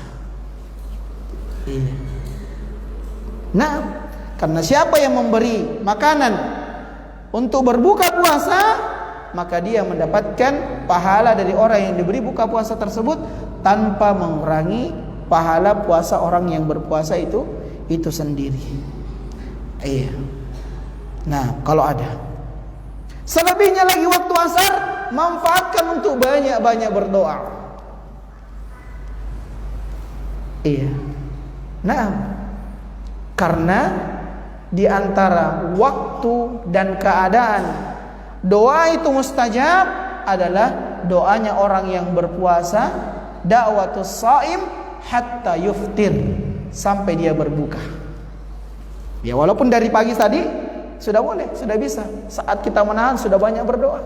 Nah, karena siapa yang memberi makanan untuk berbuka puasa, maka dia mendapatkan pahala dari orang yang diberi buka puasa tersebut tanpa mengurangi pahala puasa orang yang berpuasa itu sendiri. Nah, kalau ada. Selebihnya lagi waktu asar, manfaatkan untuk banyak-banyak berdoa. Nah, karena di antara waktu dan keadaan doa itu mustajab adalah doanya orang yang berpuasa, da'watus shaim hatta yuftir, sampai dia berbuka. Ya, walaupun dari pagi tadi sudah boleh, sudah bisa. Saat kita menahan sudah banyak berdoa.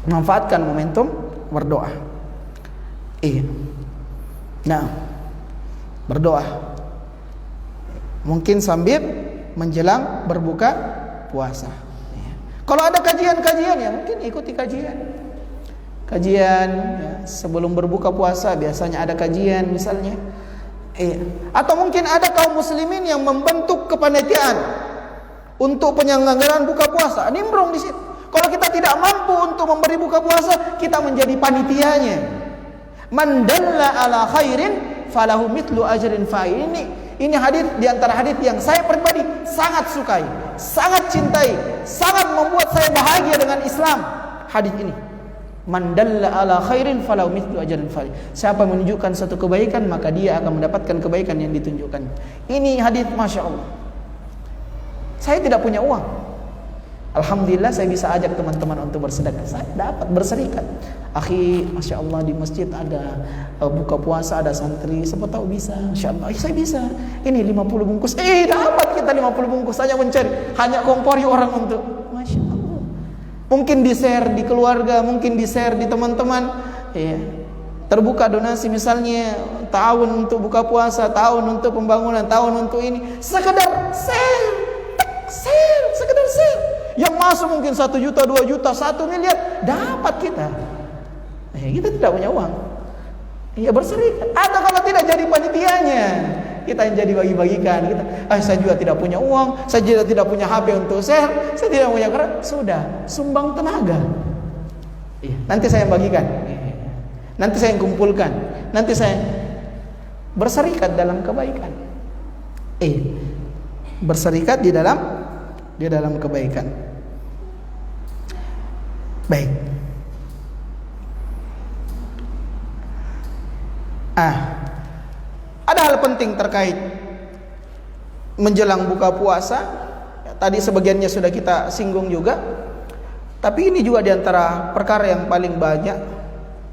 Manfaatkan momentum berdoa. Nah, berdoa mungkin sambil menjelang berbuka puasa. Kalau ada kajian-kajian, ya mungkin ikuti kajian ya, sebelum berbuka puasa biasanya ada kajian misalnya. Iya. Atau mungkin ada kaum muslimin yang membentuk kepanitiaan untuk penyelenggaraan buka puasa, nimbrung di situ. Kalau kita tidak mampu untuk memberi buka puasa, kita menjadi panitianya. Man dalla ala khairin falahu mithlu ajrin fa'il. Ini hadis di antara hadis yang saya pribadi sangat sukai, sangat cintai, sangat membuat saya bahagia dengan Islam. Hadis ini. Man dalla ala khairin falahu mithlu ajrin fa'il. Siapa menunjukkan satu kebaikan, maka dia akan mendapatkan kebaikan yang ditunjukkan. Ini hadis Masya Allah. Saya tidak punya uang, alhamdulillah saya bisa ajak teman-teman untuk bersedekah. Saya dapat berserikat. Akhi, Masya Allah di masjid ada buka puasa, ada santri, siapa tahu bisa. Masya Allah, saya bisa. Ini 50 bungkus. Dapat kita 50 bungkus. Hanya mencari, hanya kompori orang untuk. Masya Allah. Mungkin di-share di keluarga, mungkin di-share di teman-teman. Ya. Terbuka donasi misalnya tahun untuk buka puasa, tahun untuk pembangunan, tahun untuk ini. Sekedar share, sekedar share. Yang masuk mungkin 1 juta, 2 juta, 1 miliar, dapat kita. Kita tidak punya uang. Ya berserikat. Atau kalau tidak jadi panitianya, kita yang jadi bagi-bagikan. Kita, saya juga tidak punya uang, saya juga tidak punya HP untuk share, saya tidak punya keran. Sudah, sumbang tenaga. Nanti saya yang bagikan. Nanti saya yang kumpulkan. Nanti saya berserikat dalam kebaikan. Berserikat di dalam kebaikan. Baik. Ada hal penting terkait menjelang buka puasa. Tadi sebagiannya sudah kita singgung juga. Tapi ini juga diantara perkara yang paling banyak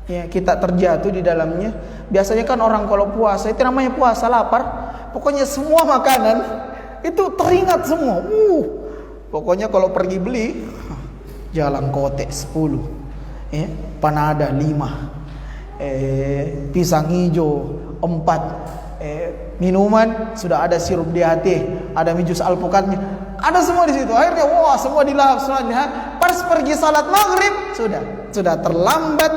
ya kita terjatuh di dalamnya. Biasanya kan orang kalau puasa, itu namanya puasa lapar. Pokoknya semua makanan itu teringat semua. Pokoknya kalau pergi beli jalan kote 10, panada 5, pisang hijau 4, minuman sudah ada sirup DHT, ada jus alpukatnya, ada semua di situ. Akhirnya semua dilahap semuanya. Pas pergi salat maghrib sudah terlambat,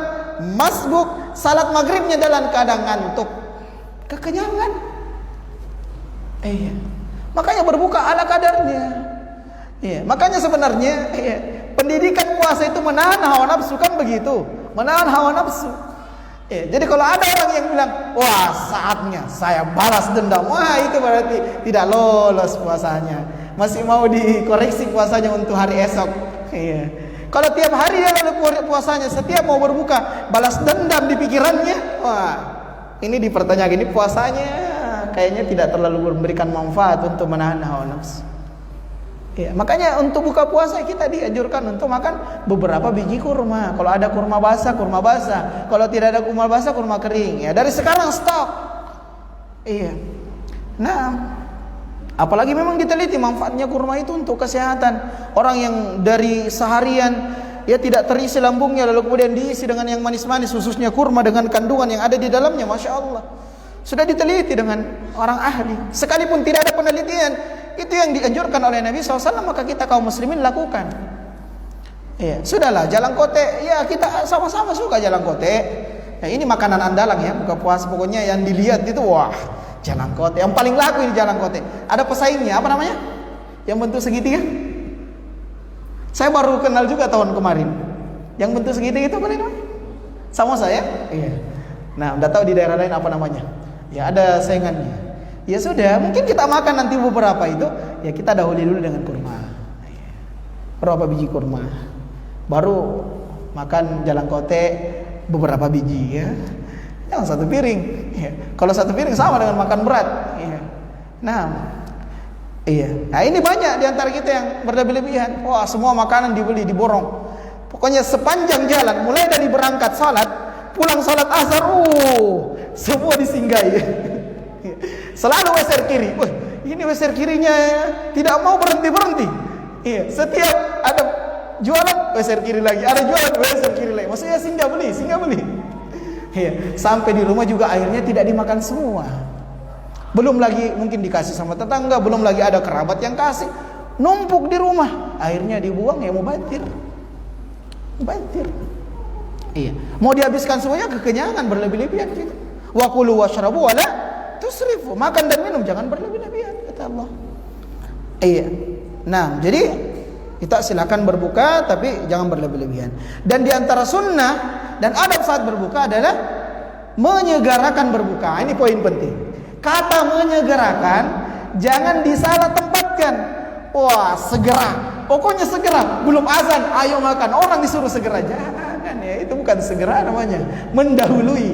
masbuk. Salat maghribnya dalam keadaan ngantuk, kekenyangan. Makanya berbuka ala kadarnya. Makanya sebenarnya pendidikan puasa itu menahan hawa nafsu, kan begitu, menahan hawa nafsu. Jadi kalau ada orang yang bilang, saatnya saya balas dendam, itu berarti tidak lolos puasanya, masih mau dikoreksi puasanya untuk hari esok. Kalau tiap hari dia lalu puasanya, setiap mau berbuka balas dendam di pikirannya, ini dipertanyakan, ini puasanya kayaknya tidak terlalu memberikan manfaat untuk menahan hawa nafsu. Makanya untuk buka puasa kita dianjurkan untuk makan beberapa biji kurma. Kalau ada kurma basah, kurma basah. Kalau tidak ada kurma basah, kurma kering. Dari sekarang stok. Nah, apalagi memang diteliti manfaatnya kurma itu untuk kesehatan. Orang yang dari seharian tidak terisi lambungnya, lalu kemudian diisi dengan yang manis-manis, khususnya kurma dengan kandungan yang ada di dalamnya, Masya Allah. Sudah diteliti dengan orang ahli. Sekalipun tidak ada penelitian, itu yang dianjurkan oleh Nabi SAW, maka kita kaum muslimin lakukan. Sudahlah, jalan kote, kita sama-sama suka jalan kote. Ini makanan andalan ya, buka puasa. Pokoknya yang dilihat itu, jalan kote. Yang paling laku ini jalan kote. Ada pesaingnya, apa namanya? Yang bentuk segitiga. Saya baru kenal juga tahun kemarin. Yang bentuk segitiga itu apa namanya? Samosa ya? Nah, udah tahu di daerah lain apa namanya? Ada saingannya. Ya sudah, mungkin kita makan nanti beberapa itu, kita dahului dulu dengan kurma. Berapa biji kurma? Baru makan jalan kote beberapa biji ya. Jangan 1 piring. Kalau 1 piring sama dengan makan berat. Nah, ini banyak di antara kita yang berlebih-lebihan. Semua makanan dibeli, diborong. Pokoknya sepanjang jalan, mulai dari berangkat salat, pulang salat asar, semua disinggahi. Selalu weser kiri. Ini weser kirinya tidak mau berhenti-berhenti. Setiap ada jualan weser kiri lagi, ada jualan weser kiri lagi. Maksudnya singgah beli. Sampai di rumah juga akhirnya tidak dimakan semua. Belum lagi mungkin dikasih sama tetangga, belum lagi ada kerabat yang kasih. Numpuk di rumah, akhirnya dibuang, mubazir. Mau dihabiskan semuanya, kekenyangan berlebih-lebihan gitu. Wa kulu washrabu wala tusrifu, makan dan minum jangan berlebih-lebihan kata Allah. Iya. Nah, jadi kita silakan berbuka tapi jangan berlebih-lebihan. Dan di antara sunnah dan adab saat berbuka adalah menyegerakan berbuka. Ini poin penting. Kata menyegerakan jangan disalah tempatkan. Wah, segera. Pokoknya segera. Belum azan, ayo makan. Orang disuruh segera. Jangan ya, itu bukan segera namanya. Mendahului.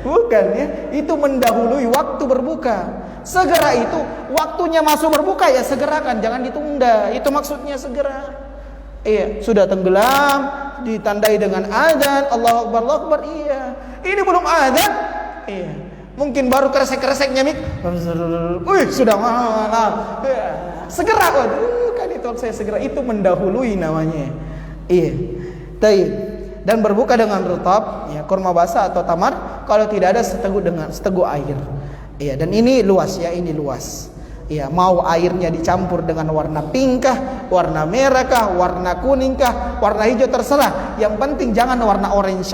Bukan ya, itu mendahului waktu berbuka. Segera itu waktunya masuk berbuka ya segerakan, jangan ditunda. Itu maksudnya segera. Iya, sudah tenggelam ditandai dengan azan, Allahu Akbar, Allahu Akbar. Iya. Ini belum azan. Iya. Mungkin baru kresek-kreseknya mik. Sudah malam. Segera kok. Kan itu saya segera, itu mendahului namanya. Iya. Baik. Dan berbuka dengan rutab, ya, kurma basah atau tamar kalau tidak ada seteguk air. Iya, dan ini luas ya, ini luas. Iya, mau airnya dicampur dengan warna pink kah, warna merah kah, warna kuning kah, warna hijau terserah. Yang penting jangan warna orange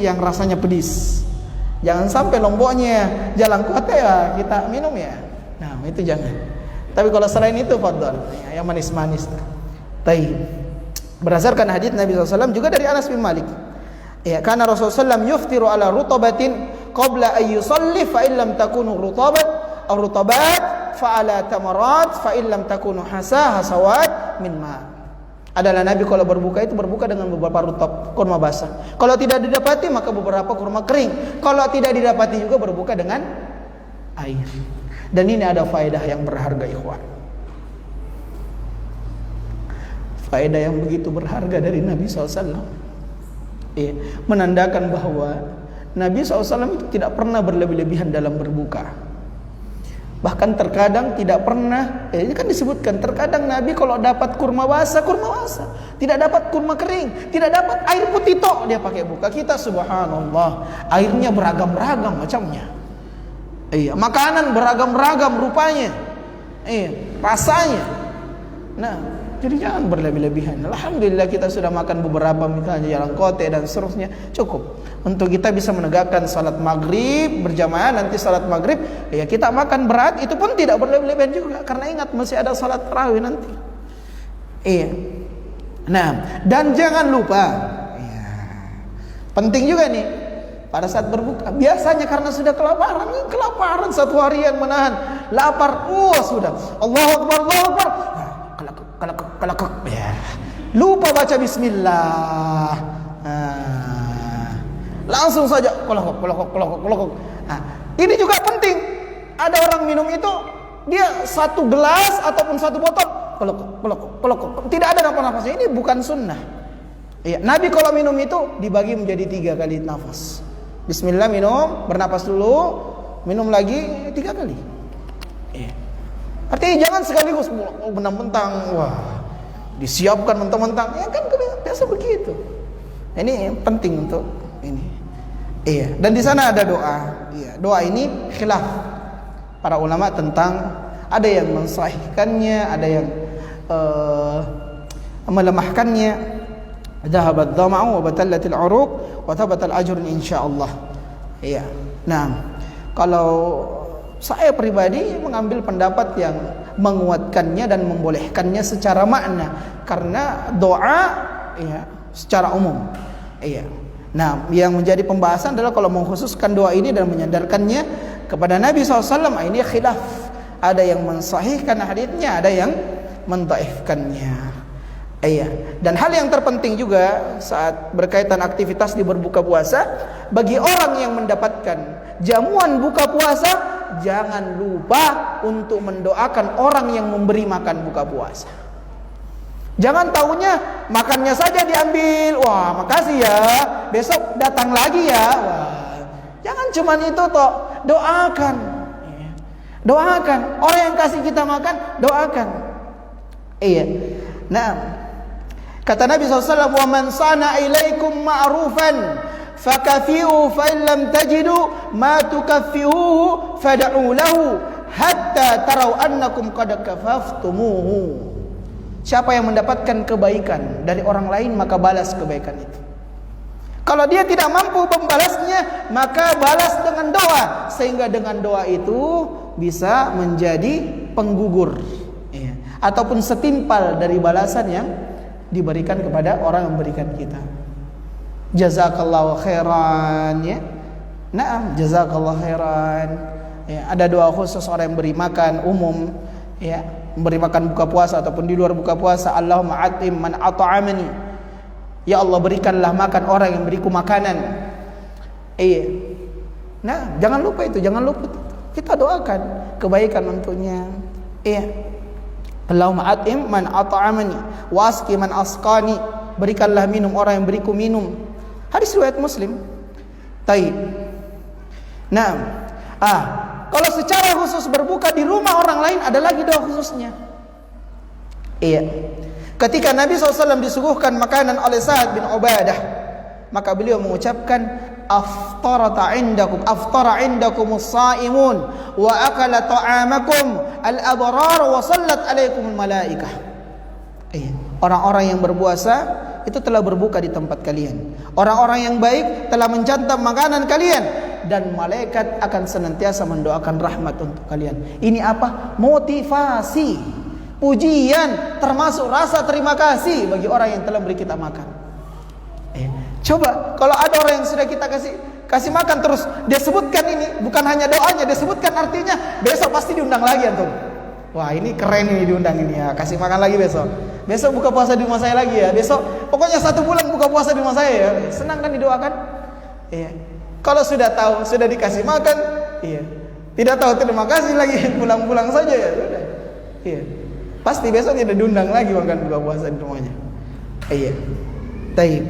yang rasanya pedis. Jangan sampai lomboknya jalan kota ya kita minum ya. Nah, itu jangan. Tapi kalau selain itu fadhal, ya, yang manis-manis. Baik. Berdasarkan hadits Nabi SAW juga dari Anas bin Malik. Ya, karena Rasulullah SAW yuftiru ala rutabatin qabla an yusalli fa in lam takunu rutabat aw rutabat fa ala tamarat fa in lam takunu hasawat min ma. Adalah Nabi kalau berbuka itu berbuka dengan beberapa rutab kurma basah. Kalau tidak didapati maka beberapa kurma kering. Kalau tidak didapati juga berbuka dengan air. Dan ini ada faedah yang berharga ikhwan. Faedah yang begitu berharga dari Nabi SAW. Iya, menandakan bahwa Nabi SAW itu tidak pernah berlebih-lebihan dalam berbuka. Bahkan terkadang tidak pernah, ini kan disebutkan, terkadang Nabi kalau dapat kurma basah, tidak dapat kurma kering, tidak dapat air putih tok, dia pakai buka. Kita subhanallah, airnya beragam-ragam macamnya. Iya, makanan beragam-ragam rupanya. Iya, rasanya. Nah, jadi jangan berlebih-lebihan. Alhamdulillah kita sudah makan beberapa misalnya jalan kote dan seterusnya, cukup untuk kita bisa menegakkan salat maghrib berjamaah. Nanti salat maghrib ya kita makan berat, itu pun tidak berlebih-lebihan juga karena ingat masih ada salat tarawih nanti. Iya. Nah, dan jangan lupa ya, penting juga nih pada saat berbuka. Biasanya karena sudah kelaparan satu harian menahan lapar, sudah Allahu Akbar, Allahu Akbar. Kelekek ya. Lupa baca bismillah. Langsung saja kolok. Nah, ini juga penting. Ada orang minum itu dia satu gelas ataupun satu botol kolok. Tidak ada nafas-nafasnya. Ini bukan sunnah. Iya, Nabi kalau minum itu dibagi menjadi 3 kali nafas. Bismillah minum, bernapas dulu, minum lagi 3 kali. Iya. Artinya jangan sekaligus mentang-mentang, wah, disiapkan mentang-mentang. Ya kan biasa begitu. Ini penting untuk ini. Iya, dan di sana ada doa. Iya, doa ini khilaf para ulama tentang, ada yang mensahihkannya, ada yang melemahkannya. Dhahabat dhama'u wa batallatil 'uruq wa thabatal ajr insyaallah. Iya. Nah, kalau saya pribadi mengambil pendapat yang menguatkannya dan membolehkannya secara makna, karena doa ya secara umum. Iya. Nah, yang menjadi pembahasan adalah kalau mengkhususkan doa ini dan menyandarkannya kepada Nabi SAW, ini khilaf. Ada yang mensahihkan haditsnya, ada yang mendhaifkannya. Iya. Dan hal yang terpenting juga saat berkaitan aktivitas di berbuka puasa, bagi orang yang mendapatkan jamuan buka puasa, jangan lupa untuk mendoakan orang yang memberi makan buka puasa. Jangan taunya makannya saja diambil, wah makasih ya, besok datang lagi ya. Wah, jangan cuman itu toh, doakan. Doakan orang yang kasih kita makan, doakan. Iya. Nah, kata Nabi SAW, wa man sana ilaikum ma'rufan fakafi'u fa in lam tajidu ma tukaffi'uhu fad'u lahu hatta tarau annakum qad kafaftumuhu. Siapa yang mendapatkan kebaikan dari orang lain maka balas kebaikan itu. Kalau dia tidak mampu membalasnya, maka balas dengan doa, sehingga dengan doa itu bisa menjadi penggugur, ya, ataupun setimpal dari balasan yang diberikan kepada orang yang memberikan kita. Jazakallahu khairan, ya. Naam, jazakallahu khairan. Ya, ada doa khusus orang yang beri makan umum, ya, memberi makan buka puasa ataupun di luar buka puasa. Allahumma atim man at'amani. Ya Allah, berikanlah makan orang yang beriku makanan. Iya. Nah, jangan lupa itu, jangan lupa itu. Kita doakan kebaikan untuknya. Iya. Allahumma atim man at'amani wa asqi man asqani. Berikanlah minum orang yang beriku minum. Hadis riwayat Muslim. Taib. Nah, kalau secara khusus berbuka di rumah orang lain, ada lagi doa khususnya. Iya. Ketika Nabi SAW disuguhkan makanan oleh Sa'ad bin Ubadah, maka beliau mengucapkan, aftara indakumus sa'imun wa akala ta'amakum al-abrar wa sallat alaikumul malaikah. Orang-orang yang berpuasa itu telah berbuka di tempat kalian. Orang-orang yang baik telah mencantam makanan kalian, dan malaikat akan senantiasa mendoakan rahmat untuk kalian. Ini apa? Motivasi, pujian, termasuk rasa terima kasih bagi orang yang telah beri kita makan. Coba kalau ada orang yang sudah kita kasih makan terus dia sebutkan ini, bukan hanya doanya, dia sebutkan artinya, besok pasti diundang lagi antum. Wah, ini keren ini, diundang ini ya, kasih makan lagi besok. Besok buka puasa di rumah saya lagi ya. Besok pokoknya 1 bulan buka puasa di rumah saya ya. Senang kan didoakan? Iya. Kalau sudah tahu, sudah dikasih makan, iya. Tidak tahu terima kasih lagi, pulang-pulang saja ya. Sudah. Iya. Pasti besok tidak diundang lagi makan buka puasa di rumahnya. Iya. Baik.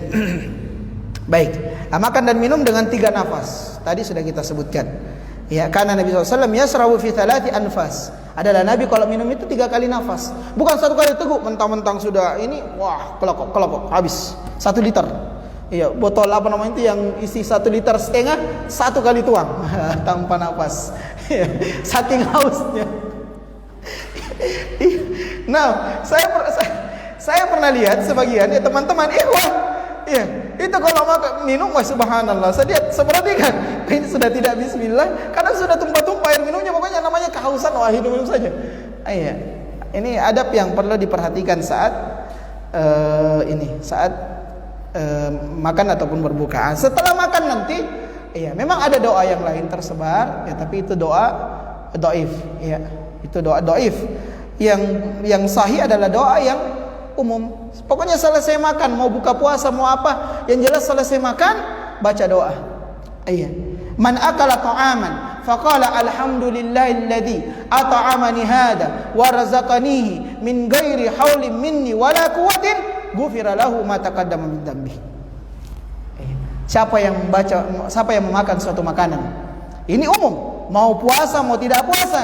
Baik. Makan dan minum dengan 3 nafas. Tadi sudah kita sebutkan. Ya, karena Nabi SAW yasrabu fi 3 anfas. Adalah Nabi kalau minum itu 3 kali nafas. Bukan 1 kali teguk, mentang-mentang sudah ini, wah, kelokok, habis 1 liter. Iya, botol apa namanya itu yang isi 1,5 liter, 1 kali tuang tanpa nafas. Saking hausnya. Nah, saya pernah lihat sebagian ya teman-teman ikhwah, ya, itu kalau makan minum, wah subhanallah, saya perhatikan ini sudah tidak bismillah, karena sudah tumpah-tumpah air minumnya, pokoknya namanya kehausan, wah minum saja. Iya, ini adab yang perlu diperhatikan saat makan ataupun berbuka. Setelah makan nanti, iya, memang ada doa yang lain tersebar, ya, tapi itu doa dhaif, ya, itu doa dhaif. Yang sahih adalah doa yang umum. Pokoknya selesai makan, mau buka puasa mau apa, yang jelas selesai makan baca doa. Iya. Man akala ta'aman faqala alhamdulillahilladzi at'amani hada wa razaqanihi min ghairi haulin minni wala quwwatin ghufira lahu ma taqaddama min dzambi. Siapa yang memakan suatu makanan, ini umum, mau puasa mau tidak puasa,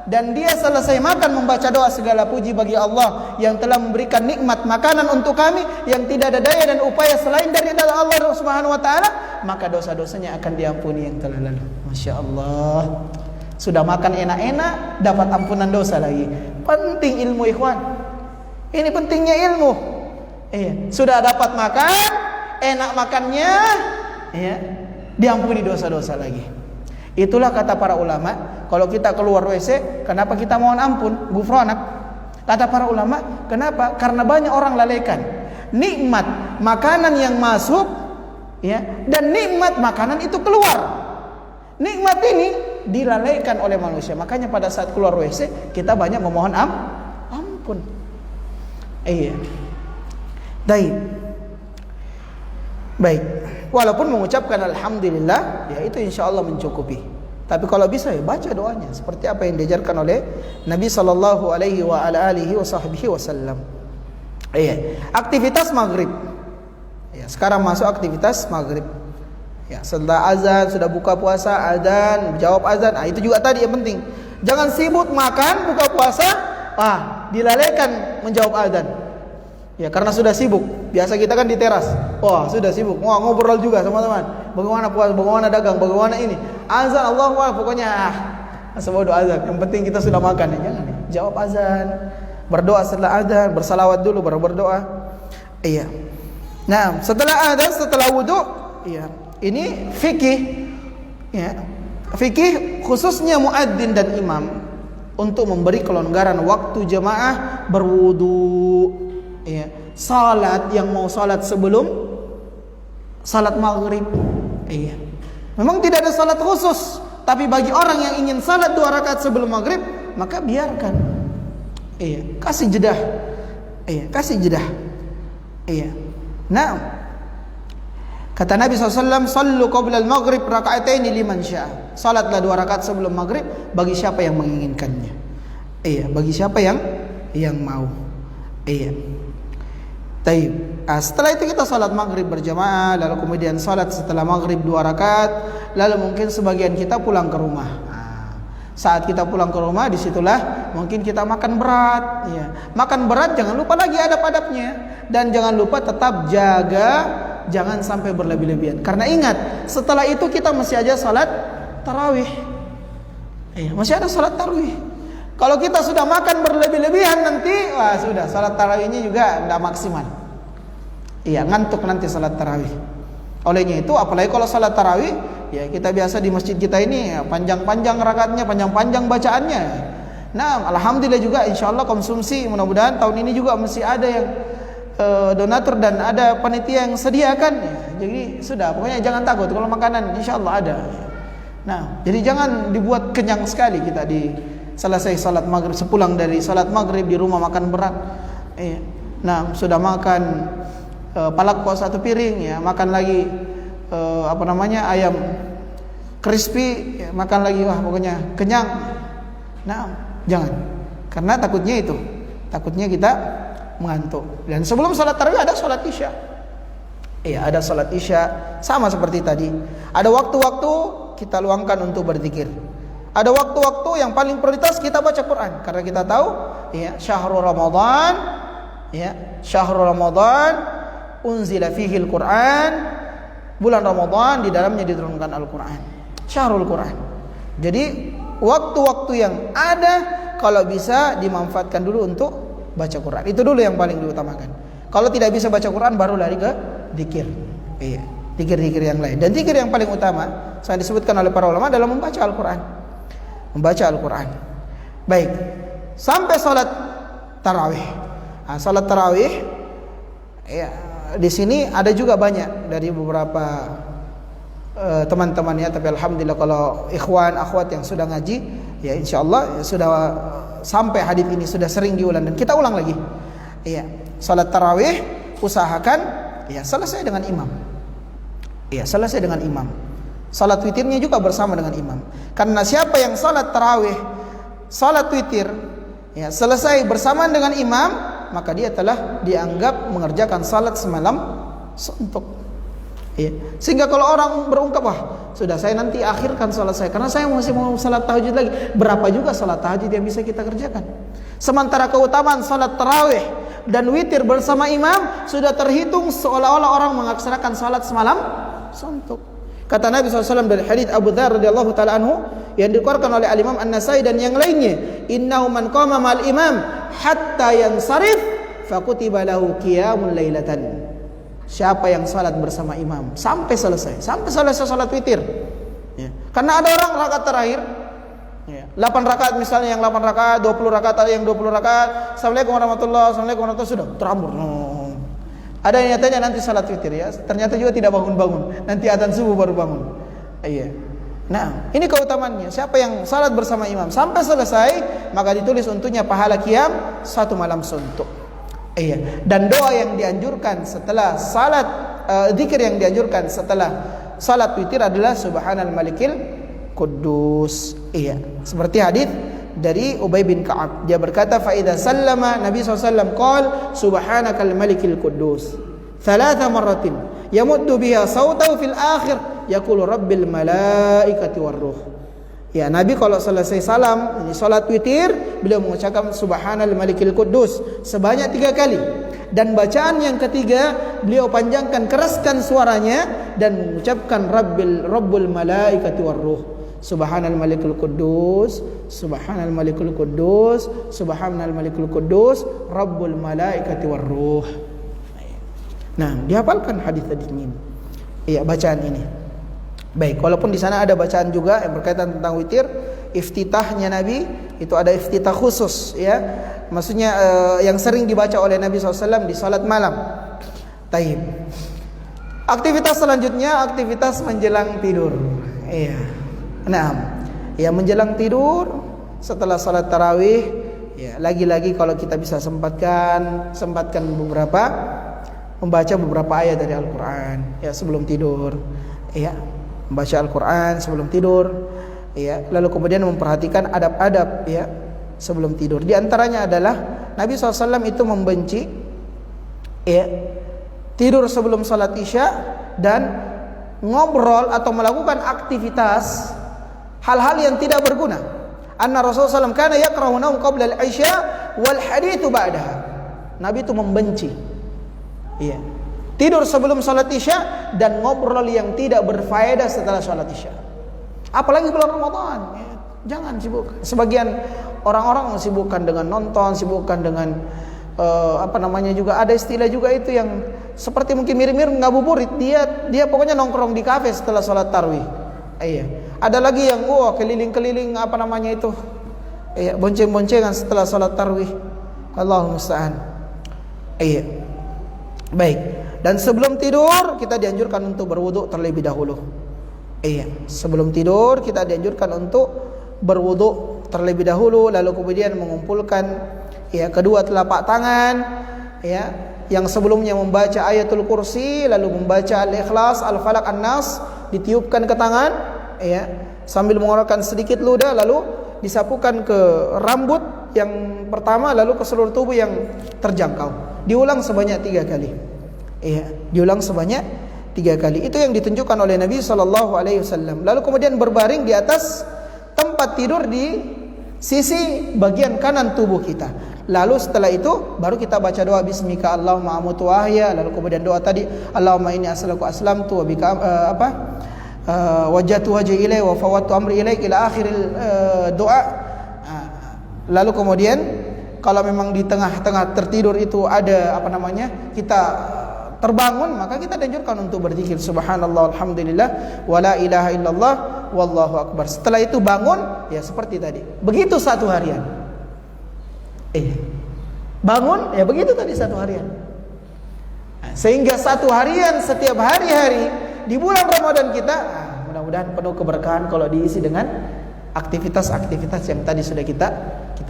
dan dia selesai makan membaca doa, segala puji bagi Allah yang telah memberikan nikmat makanan untuk kami yang tidak ada daya dan upaya selain dari Allah Subhanahu wa taala, maka dosa-dosanya akan diampuni yang telah lalu. Masya Allah. Sudah makan enak-enak, dapat ampunan dosa lagi. Penting ilmu, ikhwan. Ini pentingnya ilmu. Iya, sudah dapat makan, enak makannya, iya, diampuni dosa-dosa lagi. Itulah kata para ulama, kalau kita keluar WC, kenapa kita mohon ampun, gufranak? Kata para ulama, kenapa? Karena banyak orang lalaikan nikmat makanan yang masuk, ya, dan nikmat makanan itu keluar. Nikmat ini dilalaikan oleh manusia. Makanya pada saat keluar WC, kita banyak memohon ampun. Iya. Baik. Walaupun mengucapkan alhamdulillah, ya itu insya Allah mencukupi. Tapi kalau bisa ya baca doanya seperti apa yang diajarkan oleh Nabi sallallahu alaihi wasallam. Iya. Aktivitas maghrib. Ya, sekarang masuk aktivitas maghrib. Ya, setelah azan, sudah buka puasa, azan, jawab azan. Itu juga tadi yang penting. Jangan sibuk makan, buka puasa, dilalaikan menjawab azan. Ya, karena sudah sibuk. Biasa kita kan di teras. Wah, sudah sibuk. Wah, ngobrol juga sama teman. Bagaimana puasa, bagaimana dagang, bagaimana ini. Azan, Allahu Akbar, pokoknya sebodoh azan. Yang penting kita sudah makan. Jangan ya. Jawab azan. Berdoa setelah azan, bersalawat dulu baru berdoa. Iya. Nah, setelah azan, setelah wudu, ya, ini fikih, ya, fikih khususnya muadzin dan imam untuk memberi kelonggaran waktu jemaah berwudu, ya, salat yang mau salat sebelum salat maghrib, iya. Memang tidak ada salat khusus, tapi bagi orang yang ingin salat 2 rakaat sebelum maghrib, maka biarkan, iya, kasih jedah, iya, kasih jedah, iya. Nah, kata Nabi SAW, sallu qabla al-maghrib raka'ataini liman syaa. Salatlah 2 rakaat sebelum maghrib bagi siapa yang menginginkannya. Iya, bagi siapa yang mau. Iya. Taib. Setelah itu kita salat maghrib berjamaah, lalu kemudian salat setelah maghrib 2 rakaat, lalu mungkin sebagian kita pulang ke rumah. Saat kita pulang ke rumah, disitulah mungkin kita makan berat, ya. Makan berat jangan lupa lagi adab-adabnya, dan jangan lupa tetap jaga, jangan sampai berlebih-lebihan. Karena ingat, setelah itu kita masih aja salat tarawih, ya, masih ada salat tarawih. Kalau kita sudah makan berlebih-lebihan nanti, wah sudah, salat tarawihnya juga tidak maksimal. Iya, ngantuk nanti salat tarawih. Olehnya itu, apalagi kalau salat tarawih, ya kita biasa di masjid kita ini panjang-panjang rakaatnya, panjang-panjang bacaannya. Nah, alhamdulillah juga, insya Allah konsumsi, mudah-mudahan tahun ini juga masih ada yang donatur dan ada panitia yang sediakan. Ya, jadi sudah, pokoknya jangan takut kalau makanan, insya Allah ada. Nah, jadi jangan dibuat kenyang sekali kita di selesai salat maghrib, sepulang dari salat maghrib di rumah makan berat. Nah, sudah makan palakko 1 piring, ya, makan lagi ayam crispy, ya, makan lagi, wah pokoknya kenyang. Nah, jangan, karena takutnya kita mengantuk. Dan sebelum salat tarawih ada salat isya. Iya, ada salat isya, sama seperti tadi. Ada waktu-waktu kita luangkan untuk berzikir. Ada waktu-waktu yang paling prioritas kita baca Quran, karena kita tahu, ya, syahrul Ramadan, ya, syahrul Ramadan unzila fihi al-Quran, bulan Ramadan di dalamnya diturunkan Al-Quran, syahrul Quran. Jadi waktu-waktu yang ada kalau bisa dimanfaatkan dulu untuk baca Quran. Itu dulu yang paling diutamakan. Kalau tidak bisa baca Quran, baru lari ke zikir. Iya, zikir-zikir yang lain. Dan zikir yang paling utama saya disebutkan oleh para ulama adalah membaca Al-Quran. Membaca Al-Quran. Baik, sampai salat tarawih. Nah, salat tarawih, ya, di sini ada juga banyak dari beberapa teman-teman, ya, tapi alhamdulillah kalau ikhwan akhwat yang sudah ngaji, ya insyaallah ya, sudah sampai hadis ini sudah sering diulang dan kita ulang lagi. Iya, salat tarawih usahakan, ya, selesai dengan imam. Iya, selesai dengan imam. Salat witirnya juga bersama dengan imam. Karena siapa yang salat tarawih, salat witir, ya, selesai bersamaan dengan imam, maka dia telah dianggap mengerjakan salat semalam suntuk. Ya. Sehingga kalau orang berungkap, wah sudah saya nanti akhirkan salat saya karena saya masih mau salat tahajud lagi. Berapa juga salat tahajud yang bisa kita kerjakan? Sementara keutamaan salat tarawih dan witir bersama imam sudah terhitung seolah-olah orang mengaksanakan salat semalam suntuk. Kata Nabi SAW dari hadits Abu Dzar radhiyallahu taala anhu yang dikeluarkan oleh Al-Imam An-Nasai dan yang lainnya, innahu man qama ma'al imam hatta yansarif fakutiba lahu qiyamul lailatan. Siapa yang salat bersama imam sampai selesai salat witir, ya. Karena ada orang rakaat terakhir, ya, 8 rakaat misalnya, yang 8 rakaat, 20 rakaat, ada yang 20 rakaat. Assalamualaikum warahmatullahi wabarakatuh, sudah terambur. Ada yang nyatanya nanti salat witir, ya, ternyata juga tidak bangun-bangun, nanti adzan subuh baru bangun. Iya. Nah, ini keutamaannya. Siapa yang salat bersama imam sampai selesai, maka ditulis untuknya pahala qiyam 1 malam suntuk. Iya. Dan doa yang dianjurkan setelah salat, zikir yang dianjurkan setelah salat witir adalah Subhanal Malikil Quddus. Iya. Seperti hadis dari Ubay bin Ka'ab, dia berkata, fa idza sallama Nabi SAW qala subhanakal malikil quddus 3 marratin yamuddu biha sautahu fil akhir yaqulu rabbil malaikati warruh. Ya, Nabi kalau selesai salam, ini salat witir, beliau mengucapkan subhanal malikil quddus sebanyak 3 kali. Dan bacaan yang ketiga, beliau panjangkan, keraskan suaranya dan mengucapkan rabbul malaikati warruh. Subhanal malikul quddus, subhanal malikul quddus, subhanal malikul quddus, rabbul malaikati warruh. Nah, dihafalkan hadis tadi ini. Iya, bacaan ini. Baik, walaupun di sana ada bacaan juga yang berkaitan tentang witir, iftitahnya Nabi itu ada iftitah khusus, ya. Maksudnya yang sering dibaca oleh Nabi SAW di salat malam. Taib. Aktivitas selanjutnya, aktivitas menjelang tidur. Iya. Nah, ya menjelang tidur setelah salat tarawih, ya lagi-lagi kalau kita bisa sempatkan beberapa membaca beberapa ayat dari Al-Qur'an ya sebelum tidur. Ya, membaca Al-Qur'an sebelum tidur. Ya, lalu kemudian memperhatikan adab-adab ya sebelum tidur. Di antaranya adalah Nabi SAW itu membenci ya tidur sebelum salat Isya dan ngobrol atau melakukan aktivitas hal-hal yang tidak berguna. Anna Rasulullah SAW kana yakrahu naum qabla al-Isya wal hadithu ba'daha. Nabi itu membenci ya tidur sebelum salat Isya dan ngobrol yang tidak berfaedah setelah salat Isya. Apalagi bulan Ramadan ya. Jangan sibuk. Sebagian orang-orang sibukkan dengan nonton, sibukkan dengan juga ada istilah juga itu yang seperti mungkin mirip-mirip ngabuburit. Dia pokoknya nongkrong di kafe setelah sholat tarawih. Iya. Ada lagi yang keliling-keliling iya, bonceng-boncengan setelah sholat tarawih. Allahumma musta'an. Iya. Baik. Dan sebelum tidur kita dianjurkan untuk berwudu terlebih dahulu. Iya. Sebelum tidur kita dianjurkan untuk berwudu terlebih dahulu, lalu kemudian mengumpulkan ya kedua telapak tangan ya yang sebelumnya membaca ayatul kursi, lalu membaca al-ikhlas, al-falaq, an-nas, ditiupkan ke tangan ya sambil mengeluarkan sedikit ludah, lalu disapukan ke rambut yang pertama, lalu ke seluruh tubuh yang terjangkau. Diulang sebanyak 3 kali. Iya, diulang sebanyak 3 kali. Itu yang ditunjukkan oleh Nabi SAW. Lalu kemudian berbaring di atas tempat tidur di sisi bagian kanan tubuh kita. Lalu setelah itu baru kita baca doa bismika Allahumma amutu wa ahya, lalu kemudian doa tadi Allahumma inni aslamtu wa bika wajjahtu wajhi ilaik wa fawwadtu amri ilaik ila akhiril doa. Lalu kemudian kalau memang di tengah-tengah tertidur itu ada kita terbangun, maka kita dianjurkan untuk berzikir subhanallah alhamdulillah wala ilaha illallah wallahu akbar. Setelah itu bangun ya seperti tadi. Begitu satu harian. Bangun ya begitu tadi satu harian. Sehingga satu harian setiap hari-hari di bulan Ramadan kita mudah-mudahan penuh keberkahan kalau diisi dengan aktivitas-aktivitas yang tadi sudah kita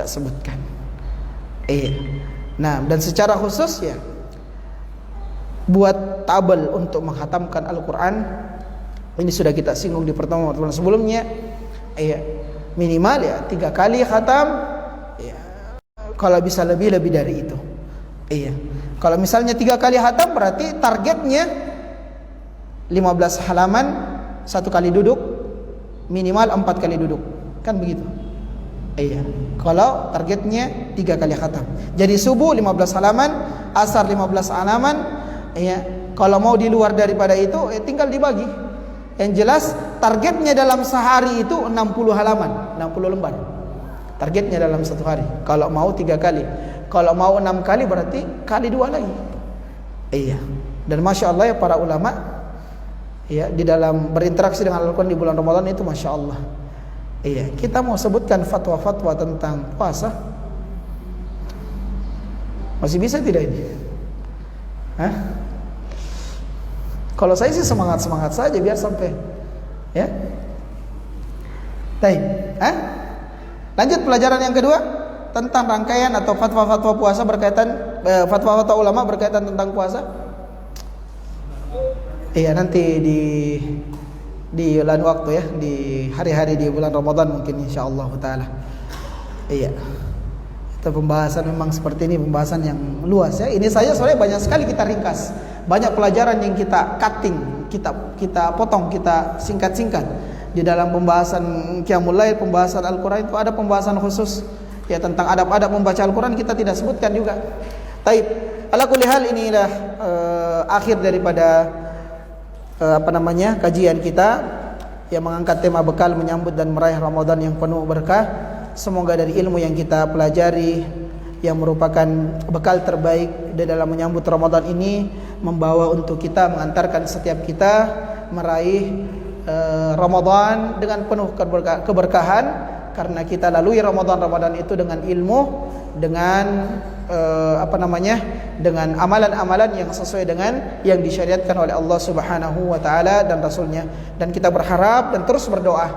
sebutkan. Nah, dan secara khusus ya buat tabel untuk menghatamkan Al-Quran. Ini sudah kita singgung di pertemuan sebelumnya. Minimal ya 3 kali khatam ya, kalau bisa lebih dari itu. Kalau misalnya 3 kali khatam berarti targetnya 15 halaman 1 kali duduk, minimal 4 kali duduk, kan begitu. Kalau targetnya 3 kali khatam, jadi subuh 15 halaman, asar 15 halaman. Kalau mau di luar daripada itu tinggal dibagi. Yang jelas targetnya dalam sehari itu 60 halaman, 60 lembar. Targetnya dalam satu hari. Kalau mau 3 kali, kalau mau 6 kali berarti kali 2 lagi. Dan masya Allah ya para ulama ya di dalam berinteraksi dengan Al-Quran di bulan Ramadan itu masya Allah. Kita mau sebutkan fatwa-fatwa tentang puasa, masih bisa tidak ini? Kalau saya sih semangat saja biar sampai ya. Baik, lanjut pelajaran yang kedua tentang rangkaian atau fatwa-fatwa puasa berkaitan fatwa-fatwa ulama berkaitan tentang puasa. Nanti di lain waktu ya, di hari-hari di bulan Ramadan mungkin insyaallah taala. Itu pembahasan memang seperti ini, pembahasan yang luas ya. Ini saja soalnya banyak sekali kita ringkas. Banyak pelajaran yang kita cutting, kita potong, kita singkat-singkat. Di dalam pembahasan Qiyamul Lail, pembahasan Al-Quran itu ada pembahasan khusus ya tentang adab-adab membaca Al-Quran, kita tidak sebutkan juga. Taib. Ala kulli hal, inilah akhir daripada kajian kita yang mengangkat tema bekal menyambut dan meraih Ramadan yang penuh berkah. Semoga dari ilmu yang kita pelajari yang merupakan bekal terbaik di dalam menyambut Ramadan ini, membawa untuk kita, mengantarkan setiap kita meraih Ramadan dengan penuh keberkahan, karena kita lalui Ramadan itu dengan ilmu, dengan dengan amalan-amalan yang sesuai dengan yang disyariatkan oleh Allah Subhanahu wa taala dan Rasulnya. Dan kita berharap dan terus berdoa,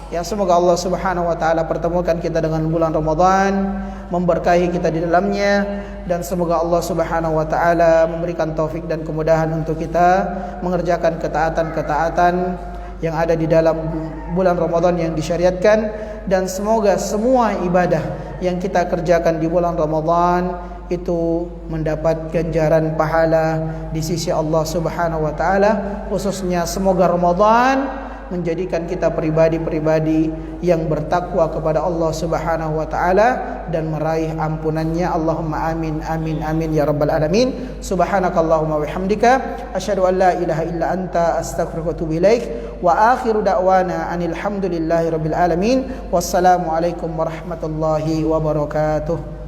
ya semoga Allah Subhanahu wa taala pertemukan kita dengan bulan Ramadan, memberkahi kita di dalamnya, dan semoga Allah Subhanahu wa taala memberikan taufik dan kemudahan untuk kita mengerjakan ketaatan-ketaatan yang ada di dalam bulan Ramadan yang disyariatkan, dan semoga semua ibadah yang kita kerjakan di bulan Ramadan itu mendapat ganjaran pahala di sisi Allah Subhanahu wa taala. Khususnya semoga Ramadan menjadikan kita pribadi-pribadi yang bertakwa kepada Allah Subhanahu wa taala dan meraih ampunannya. Allahumma amin amin amin ya rabbal alamin. Subhanakallahumma wa bihamdika asyhadu an la ilaha illa anta astaghfiruka wa atubu ilaik. Wa akhiru da'wana anil hamdulillahi rabbil alamin. Wassalamu alaikum warahmatullahi wabarakatuh.